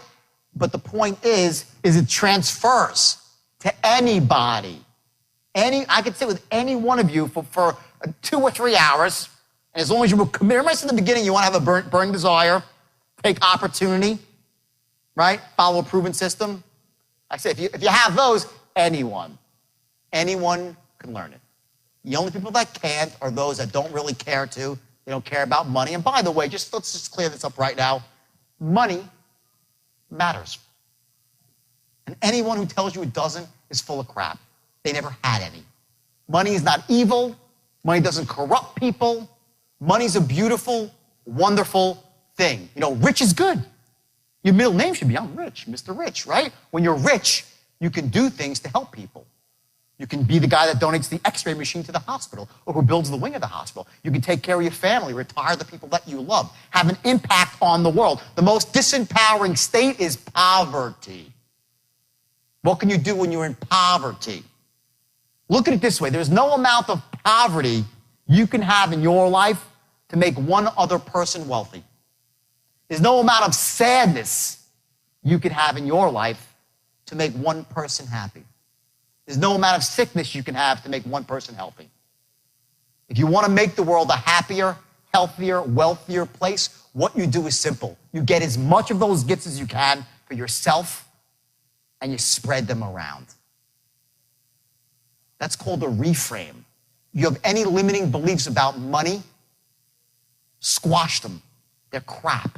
S1: But the point is it transfers to anybody. I could sit with any one of you for 2 or 3 hours, and as long as you will commit. Remember I said in the beginning, you want to have a burning desire, take opportunity, right? Follow a proven system. I say if you have those, anyone can learn it. The only people that can't are those that don't really care to. They don't care about money. And by the way, let's just clear this up right now. Money matters. And anyone who tells you it doesn't is full of crap. They never had any. Money is not evil. Money doesn't corrupt people. Money's a beautiful, wonderful thing. You know, rich is good. Your middle name should be, I'm rich, Mr. Rich, right? When you're rich, you can do things to help people. You can be the guy that donates the x-ray machine to the hospital or who builds the wing of the hospital. You can take care of your family, retire the people that you love, have an impact on the world. The most disempowering state is poverty. What can you do when you're in poverty? Look at it this way. There's no amount of poverty you can have in your life to make one other person wealthy. There's no amount of sadness you can have in your life to make one person happy. There's no amount of sickness you can have to make one person healthy. If you want to make the world a happier, healthier, wealthier place, what you do is simple. You get as much of those gifts as you can for yourself, and you spread them around. That's called a reframe. You have any limiting beliefs about money, squash them. They're crap.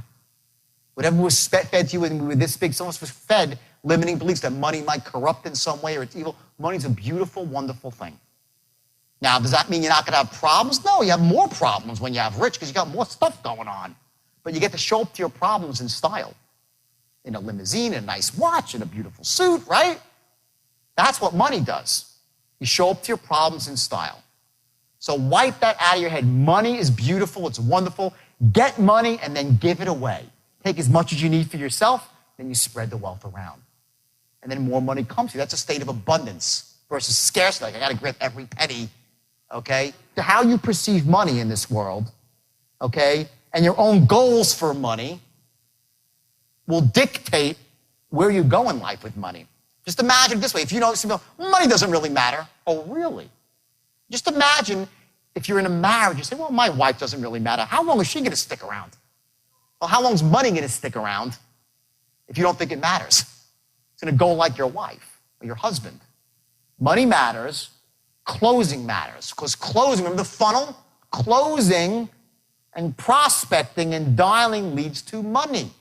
S1: Whatever was fed to you when we were this big, someone was fed limiting beliefs that money might corrupt in some way or it's evil. Money's a beautiful, wonderful thing. Now, does that mean you're not going to have problems? No, you have more problems when you have rich because you got more stuff going on. But you get to show up to your problems in style. In a limousine, in a nice watch, in a beautiful suit, right? That's what money does. You show up to your problems in style. So wipe that out of your head. Money is beautiful. It's wonderful. Get money and then give it away. Take as much as you need for yourself, then you spread the wealth around. And then more money comes to you. That's a state of abundance versus scarcity. Like, I got to grip every penny, okay? To how you perceive money in this world, okay, and your own goals for money will dictate where you go in life with money. Just imagine it this way. If you know, money doesn't really matter. Oh, really? Just imagine if you're in a marriage, you say, well, my wife doesn't really matter. How long is she going to stick around? Well, how long is money going to stick around if you don't think it matters? It's going to go like your wife or your husband. Money matters. Closing matters. Because closing, remember the funnel? Closing and prospecting and dialing leads to money.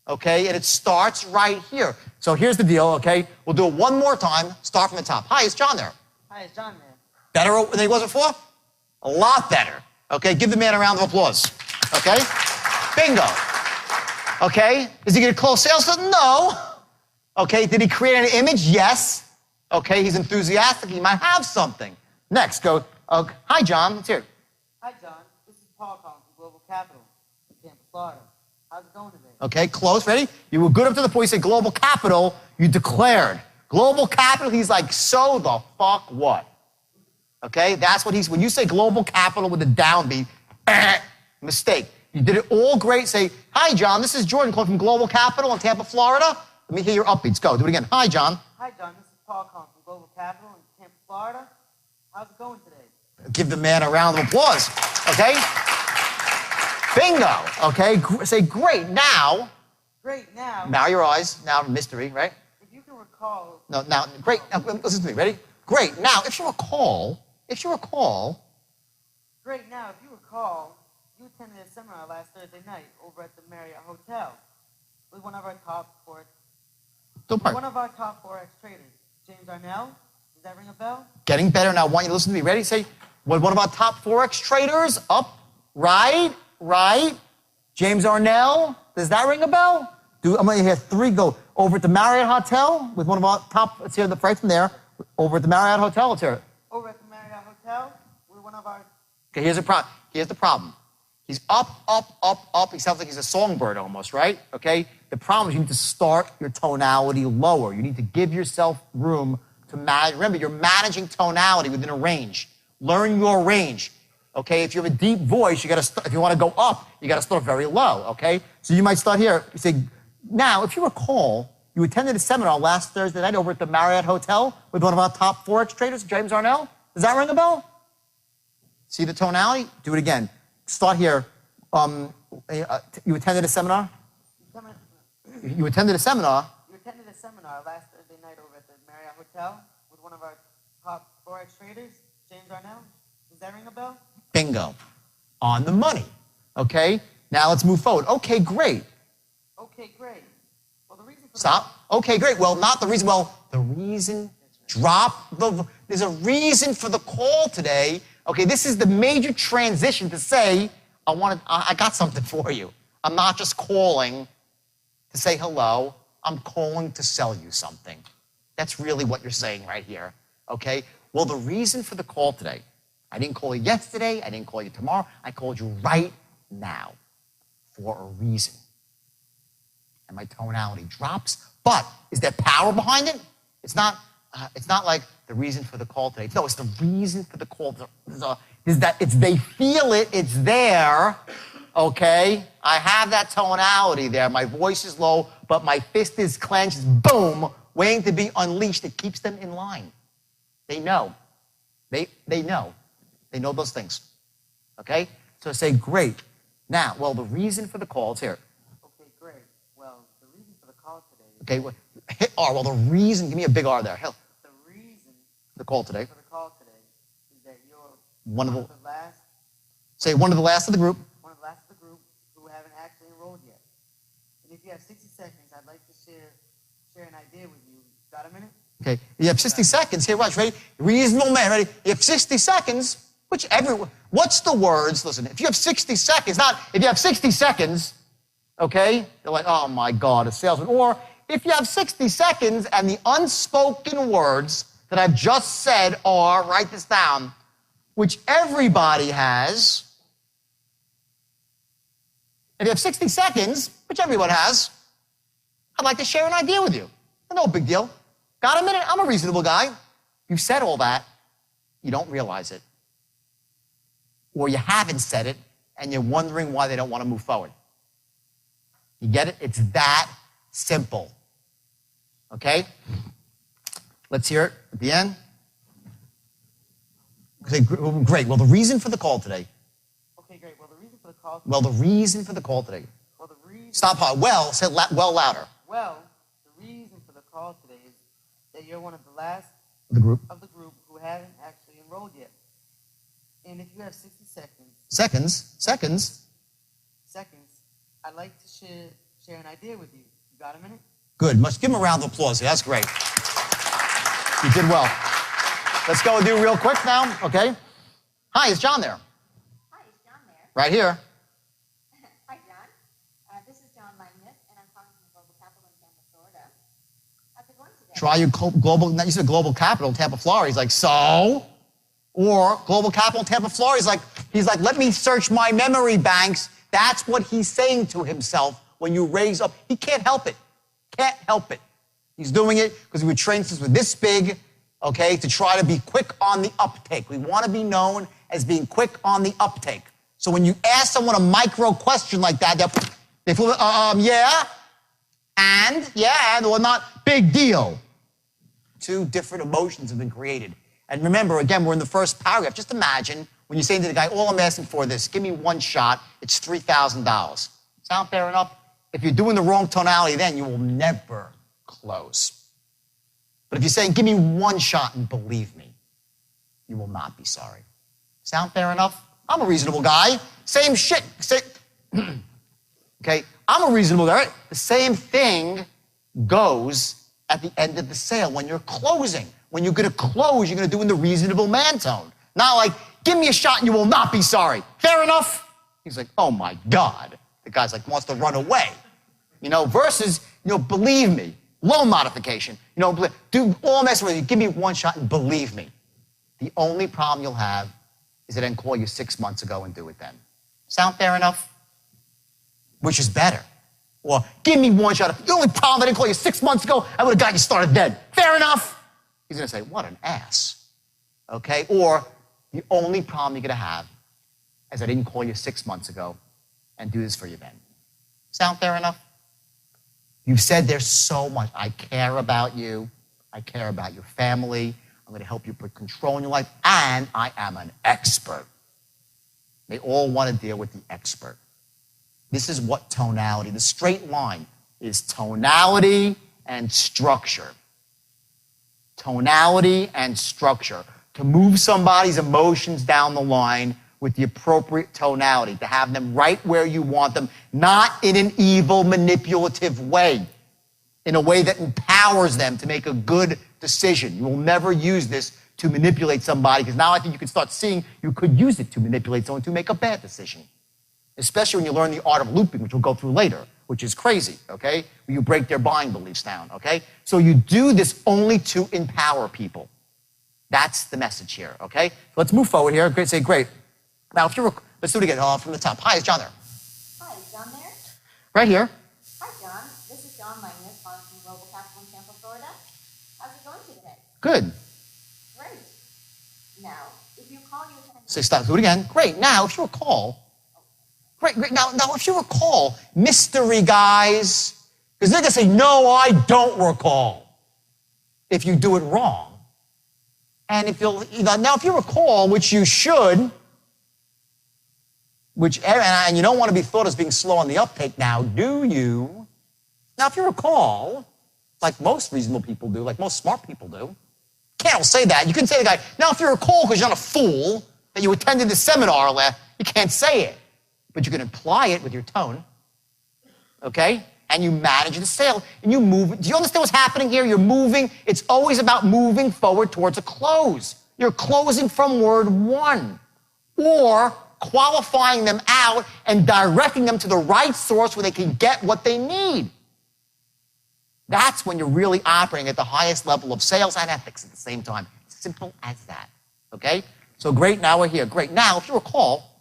S1: Okay? And it starts right here. So here's the deal, okay? We'll do it one more time. Start from the top. Hi, is John there?
S2: Hi, it's John, man.
S1: Better than he was before? A lot better. Okay? Give the man a round of applause. Okay? Bingo. Okay? Is he going to close sales? No. Okay? Did he create an image? Yes. Okay? He's enthusiastic. He might have something. Next, go. Hi, John. Let's hear it.
S2: Hi, John. This is Paul calling from Global Capital in Tampa, Florida. How's it going today?
S1: Okay, close. Ready? You were good up to the point you said Global Capital. You declared. Global Capital, he's like, so the fuck what? Okay? That's what when you say Global Capital with a downbeat, mistake. You did it all great. Say, hi, John, this is Jordan calling from Global Capital in Tampa, Florida. Let me hear your upbeats. Go, do it again. Hi, John.
S2: Hi, John, this is Paul calling from Global Capital in Tampa, Florida. How's it going today?
S1: Give the man a round of applause, okay? Bingo, okay? Say, great, now.
S2: Great, now.
S1: Now your eyes, now mystery, right?
S2: If you can recall.
S1: No, now, great, now, listen to me, ready? Great, now, if you recall.
S2: Great, now, if you recall, you attended a seminar last Thursday night over at the Marriott Hotel with one of our top four ex-traders, James Arnell, Does that ring a bell?
S1: Getting better. Now I want you to listen to me. Ready? Say, what one of our top Forex traders? Up, right. James Arnell. Does that ring a bell? I'm going to hear 3 go. Over at the Marriott Hotel with one of our top, let's hear the right from there. Over at the Marriott Hotel, let's hear it.
S2: Over at the Marriott Hotel with one of our...
S1: Okay, here's the problem. He's up. He sounds like he's a songbird almost, right? Okay? The problem is you need to start your tonality lower. You need to give yourself room to manage. Remember, you're managing tonality within a range. Learn your range. Okay? If you have a deep voice, if you want to go up, you got to start very low, okay? So you might start here. You say, now, if you recall, you attended a seminar last Thursday night over at the Marriott Hotel with one of our top Forex traders, James Arnell. Does that ring a bell? See the tonality? Do it again. Start here. You attended a seminar? You attended a seminar?
S2: You attended a seminar last Thursday night over at the Marriott Hotel with one of our top Forex traders, James Arnell. Does that ring a bell?
S1: Bingo. On the money. Okay? Now let's move forward. Okay, great.
S2: Okay, great. Well, the reason for
S1: Stop. Okay, great. Well, not the reason. Well, the reason. There's a reason for the call today. Okay, this is the major transition to say, I got something for you. I'm not just calling to say hello. I'm calling to sell you something. That's really what you're saying right here. Okay? Well, the reason for the call today, I didn't call you yesterday. I didn't call you tomorrow. I called you right now for a reason. And my tonality drops. But is there power behind it? It's not like the reason for the call today. No, it's the reason for the call. They feel it. It's there. Okay? I have that tonality there. My voice is low, but my fist is clenched. Boom. Waiting to be unleashed. It keeps them in line. They know. They know. They know those things. Okay? So say, great. Now, well, the reason for the call is here.
S2: Okay, great. Well, the reason for the call today is...
S1: Okay, well, hit R. Well, the reason, give me a big R there. Hell.
S2: The reason
S1: for the call today.
S2: For the call today is that you're
S1: one of the
S2: last...
S1: Say, one of the last of the group.
S2: One of the last of the group who haven't actually enrolled yet. And if you have 60 seconds, I'd like to share an idea with you. Got a minute?
S1: Okay, you have 60 seconds. Here, watch, ready? Reasonable man, ready? You have 60 seconds, what's the words? Listen, if you have 60 seconds, not if you have 60 seconds, okay? They're like, oh my God, a salesman. Or if you have 60 seconds and the unspoken words that I've just said are, write this down, which everybody has. If you have 60 seconds, which everyone has, I'd like to share an idea with you. No big deal. Got a minute? I'm a reasonable guy. You said all that. You don't realize it. Or you haven't said it, and you're wondering why they don't want to move forward. You get it? It's that simple. Okay? Let's hear it at the end. Okay, great. Well, the reason for the call today.
S2: Okay, great. Well, the reason for the call today.
S1: Well, the reason for the call today.
S2: Well, the reason...
S1: Stop hard. Well, say well louder.
S2: Well, the reason for the call today is that you're one of the last
S1: of the group
S2: who haven't actually enrolled yet. And if you have 60 seconds...
S1: Seconds,
S2: I'd like to share an idea with you. You got a minute?
S1: Good. Must give him a round of applause. That's great. You did well. Let's go and do real quick now, okay? Hi, is John there?
S3: Hi, is John there?
S1: Right here.
S3: Hi, John. This is John Langmuth, and I'm calling from Global Capital in Tampa, Florida. How's it going today?
S1: Try your global, you said Global Capital, Tampa, Florida. He's like, so? Or Global Capital, Tampa, Florida. He's like, let me search my memory banks. That's what he's saying to himself when you raise up. He can't help it. Can't help it. He's doing it because we were trained since we're this big, okay, to try to be quick on the uptake. We want to be known as being quick on the uptake. So when you ask someone a micro question like that, they feel, yeah, and, or not, big deal. Two different emotions have been created. And remember, again, we're in the first paragraph. Just imagine when you're saying to the guy, all I'm asking for this, give me one shot, it's $3,000. Sound fair enough? If you're doing the wrong tonality, then you will never close. But if you're saying, give me one shot and believe me, you will not be sorry. Sound fair enough? I'm a reasonable guy. Same shit. Okay, I'm a reasonable guy. The same thing goes at the end of the sale when you're closing. When you're going to close, you're going to do in the reasonable man tone. Not like, give me a shot and you will not be sorry. Fair enough? He's like, oh my God. The guy's like, wants to run away. Versus, believe me. Low modification. Do all mess with you. Give me one shot and believe me. The only problem you'll have is I didn't call you 6 months ago and do it then. Sound fair enough? Which is better? Or give me one shot. The only problem I didn't call you 6 months ago, I would have got you started then. Fair enough? He's going to say, what an ass. Okay? Or the only problem you're going to have is I didn't call you 6 months ago and do this for you then. Sound fair enough? You've said there's so much. I care about you. I care about your family. I'm going to help you put control in your life. And I am an expert. They all want to deal with the expert. This is what tonality, the straight line, is tonality and structure. Tonality and structure. To move somebody's emotions down the line with the appropriate tonality, to have them right where you want them, not in an evil, manipulative way, in a way that empowers them to make a good decision. You will never use this to manipulate somebody, because now I think you can start seeing you could use it to manipulate someone to make a bad decision, especially when you learn the art of looping, which we'll go through later, which is crazy, okay? Where you break their buying beliefs down, okay? So you do this only to empower people. That's the message here, okay? Let's move forward here. Great, say great. Now, let's do it again from the top. Hi, is John there?
S3: Hi, is John there?
S1: Right here.
S3: Hi, John. This is John Magnus, calling from Global Capital in Tampa, Florida. How's it going today?
S1: Good.
S3: Great. Now, if you call, you can...
S1: Say stop. Do it again. Great. Now, if you recall... Great. Now, if you recall, mystery guys, because they're going to say, no, I don't recall, if you do it wrong. And if you recall, which you should... and you don't want to be thought as being slow on the uptake now, do you? Now, if you recall, like most reasonable people do, like most smart people do, can't say that. You couldn't say to the guy, now, if you recall, because you're not a fool, that you attended the seminar, you can't say it. But you can imply it with your tone, okay? And you manage the sale, and you move. Do you understand what's happening here? You're moving. It's always about moving forward towards a close. You're closing from word one. Or qualifying them out and directing them to the right source where they can get what they need. That's when you're really operating at the highest level of sales and ethics at the same time. Simple as that, okay? So great, now we're here. Great, now if you recall...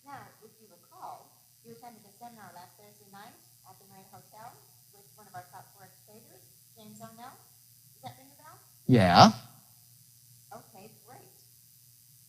S3: Now, if you recall, you attended a seminar last Thursday night at the Marriott Hotel with one of our top forex traders, James O'Neill. Does that ring a bell?
S1: Yeah.
S3: Okay, great.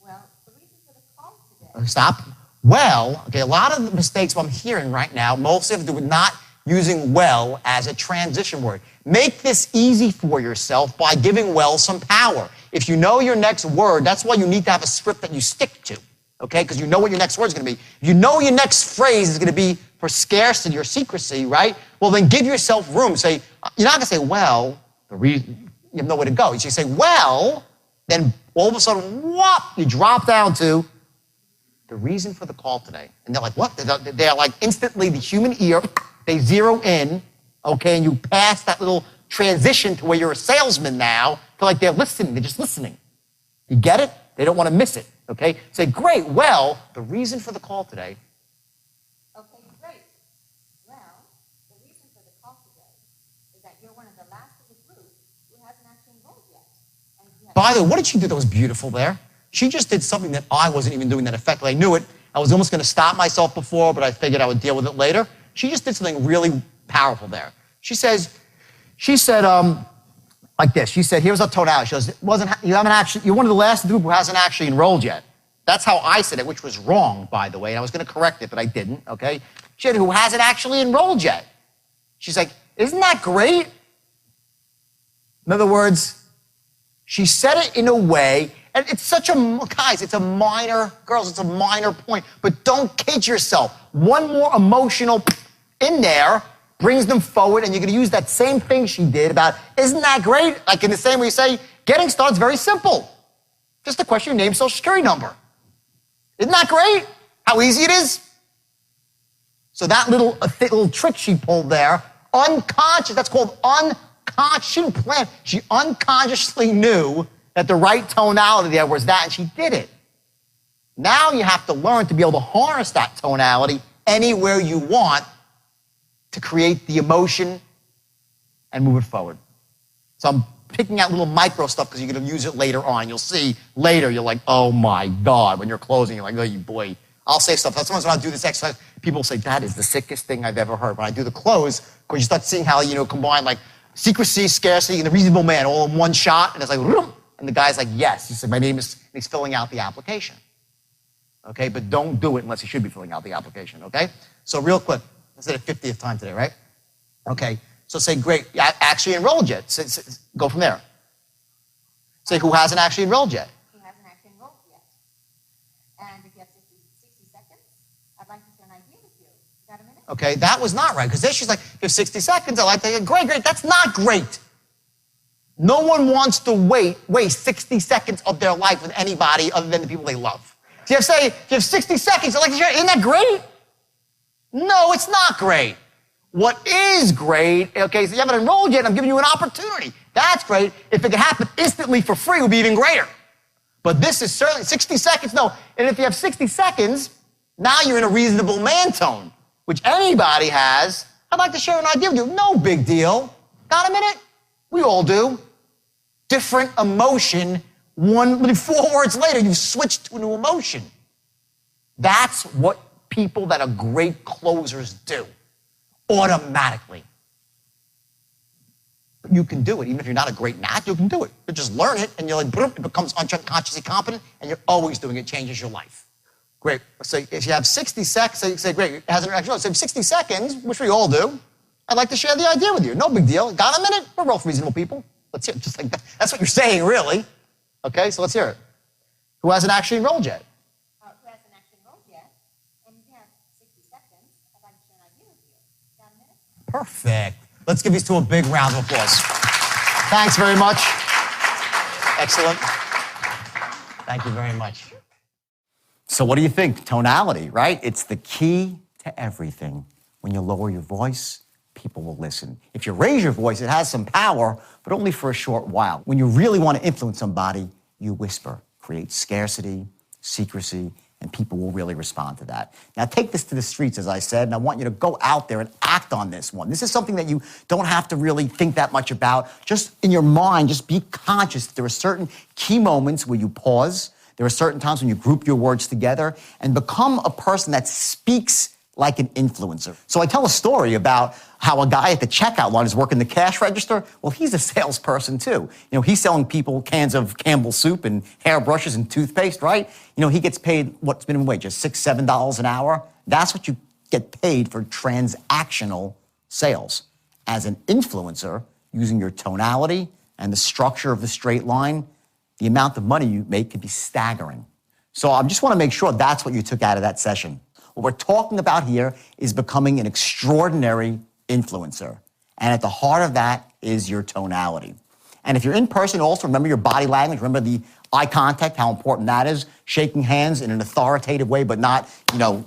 S3: Well, the reason for the call today...
S1: Stop. Well, okay, a lot of the mistakes I'm hearing right now mostly have to do with not using well as a transition word. Make this easy for yourself by giving well some power. If you know your next word, that's why you need to have a script that you stick to, okay? Because you know what your next word is going to be. If you know your next phrase is going to be for scarcity or secrecy, right? Well, then give yourself room. Say, you're not going to say, well, you have nowhere to go. You should say, well, then all of a sudden, whoop, you drop down to the reason for the call today. And they're like, what? They're like instantly the human ear, they zero in, okay, and you pass that little transition to where you're a salesman now, to like they're listening, they're just listening. You get it? They don't want to miss it, okay? Say, great, well, the reason for the call today.
S3: Okay, great. Well, the reason for the call today is that you're one of the last of the group who hasn't actually enrolled yet.
S1: By the way, what did she do that was beautiful there? She just did something that I wasn't even doing that effectively. I knew it. I was almost going to stop myself before, but I figured I would deal with it later. She just did something really powerful there. She said, like this. She said, here's our tonality. She goes, you're one of the last of the group who hasn't actually enrolled yet. That's how I said it, which was wrong, by the way. And I was going to correct it, but I didn't, okay? She said, who hasn't actually enrolled yet. She's like, isn't that great? In other words, she said it in a way, and it's such a, guys, it's a minor point, but don't kid yourself. One more emotional in there brings them forward, and you're going to use that same thing she did about, isn't that great? Like in the same way you say, getting started is very simple. Just a question of your name, social security number. Isn't that great? How easy it is? So that little trick she pulled there, unconscious, that's called unconscious she didn't plan. She unconsciously knew that the right tonality there was that, and she did it. Now you have to learn to be able to harness that tonality anywhere you want to create the emotion and move it forward. So I'm picking out little micro stuff because you're going to use it later on. You'll see later, you're like, oh my God. When you're closing, you're like, oh, you boy. I'll say stuff. That's when I do this exercise. People say, that is the sickest thing I've ever heard. When I do the close, because you start seeing how, combine like secrecy, scarcity, and the reasonable man all in one shot. And it's like, and the guy's like, yes. He said, my name is, and he's filling out the application. Okay, but don't do it unless you should be filling out the application, okay? So real quick, I said it 50th time today, right? Okay, so say, great, actually enrolled yet. Go from there. Say, who hasn't actually enrolled yet?
S3: Who hasn't actually enrolled yet? And if you have 60 seconds, I'd like to share an idea with you. You got a minute?
S1: Okay, that was not right, because then she's like, you have 60 seconds, I'd like to, great, that's not great. No one wants to waste 60 seconds of their life with anybody other than the people they love. So you have 60 seconds, I'd like to share, isn't that great? No, it's not great. What is great, okay, so you haven't enrolled yet, I'm giving you an opportunity. That's great. If it could happen instantly for free, it would be even greater. But this is certainly 60 seconds, no. And if you have 60 seconds, now you're in a reasonable man tone, which anybody has. I'd like to share an idea with you. No big deal. Got a minute? We all do. Different emotion. 4 words later, you've switched to a new emotion. That's what people that are great closers do, automatically. But you can do it. Even if you're not a great nat, you can do it. You just learn it, and you're like, boom, it becomes unconsciously competent, and you're always doing it. Changes your life. Great. So if you have 60 seconds, say, great, it hasn't actually, so 60 seconds, which we all do, I'd like to share the idea with you. No big deal. Got a minute? We're both reasonable people. Let's hear it. Just like that. That's what you're saying, really. Okay, so let's hear it. Who hasn't actually enrolled yet?
S3: Who hasn't actually enrolled yet? And if you have 60 seconds, I'd like to share an idea with you. Got a minute?
S1: Perfect. Let's give these two a big round of applause. Thanks very much. Excellent. Thank you very much. So what do you think? Tonality, right? It's the key to everything. When you lower your voice, people will listen. If you raise your voice, it has some power, but only for a short while. When you really want to influence somebody, you whisper, create scarcity, secrecy, and people will really respond to that. Now take this to the streets, as I said, and I want you to go out there and act on this one. This is something that you don't have to really think that much about. Just in your mind, just be conscious. There are certain key moments where you pause. There are certain times when you group your words together and become a person that speaks like an influencer. So I tell a story about how a guy at the checkout line is working the cash register. Well, he's a salesperson too. He's selling people cans of Campbell's soup and hairbrushes and toothpaste, right? He gets paid, what's minimum wage, just $6, $7 an hour? That's what you get paid for transactional sales. As an influencer, using your tonality and the structure of the straight line, the amount of money you make can be staggering. So I just want to make sure that's what you took out of that session. What we're talking about here is becoming an extraordinary influencer. And at the heart of that is your tonality. And if you're in person, also remember your body language, remember the eye contact, how important that is, shaking hands in an authoritative way, but not, not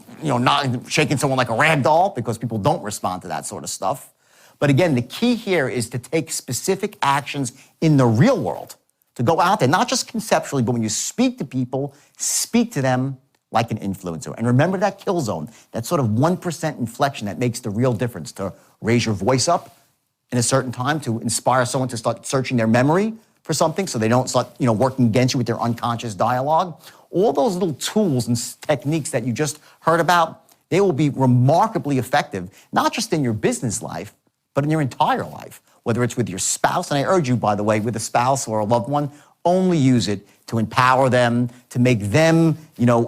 S1: shaking someone like a rag doll, because people don't respond to that sort of stuff. But again, the key here is to take specific actions in the real world, to go out there, not just conceptually, but when you speak to people, speak to them like an influencer. And remember that kill zone, that sort of 1% inflection that makes the real difference, to raise your voice up in a certain time, to inspire someone to start searching their memory for something so they don't start, working against you with their unconscious dialogue. All those little tools and techniques that you just heard about, they will be remarkably effective, not just in your business life, but in your entire life, whether it's with your spouse. And I urge you, by the way, with a spouse or a loved one, only use it to empower them, to make them,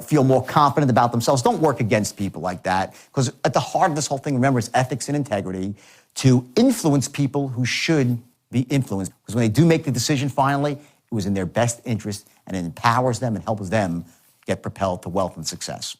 S1: feel more confident about themselves. Don't work against people like that, because at the heart of this whole thing, remember, is ethics and integrity, to influence people who should be influenced. Because when they do make the decision finally, it was in their best interest, and it empowers them and helps them get propelled to wealth and success.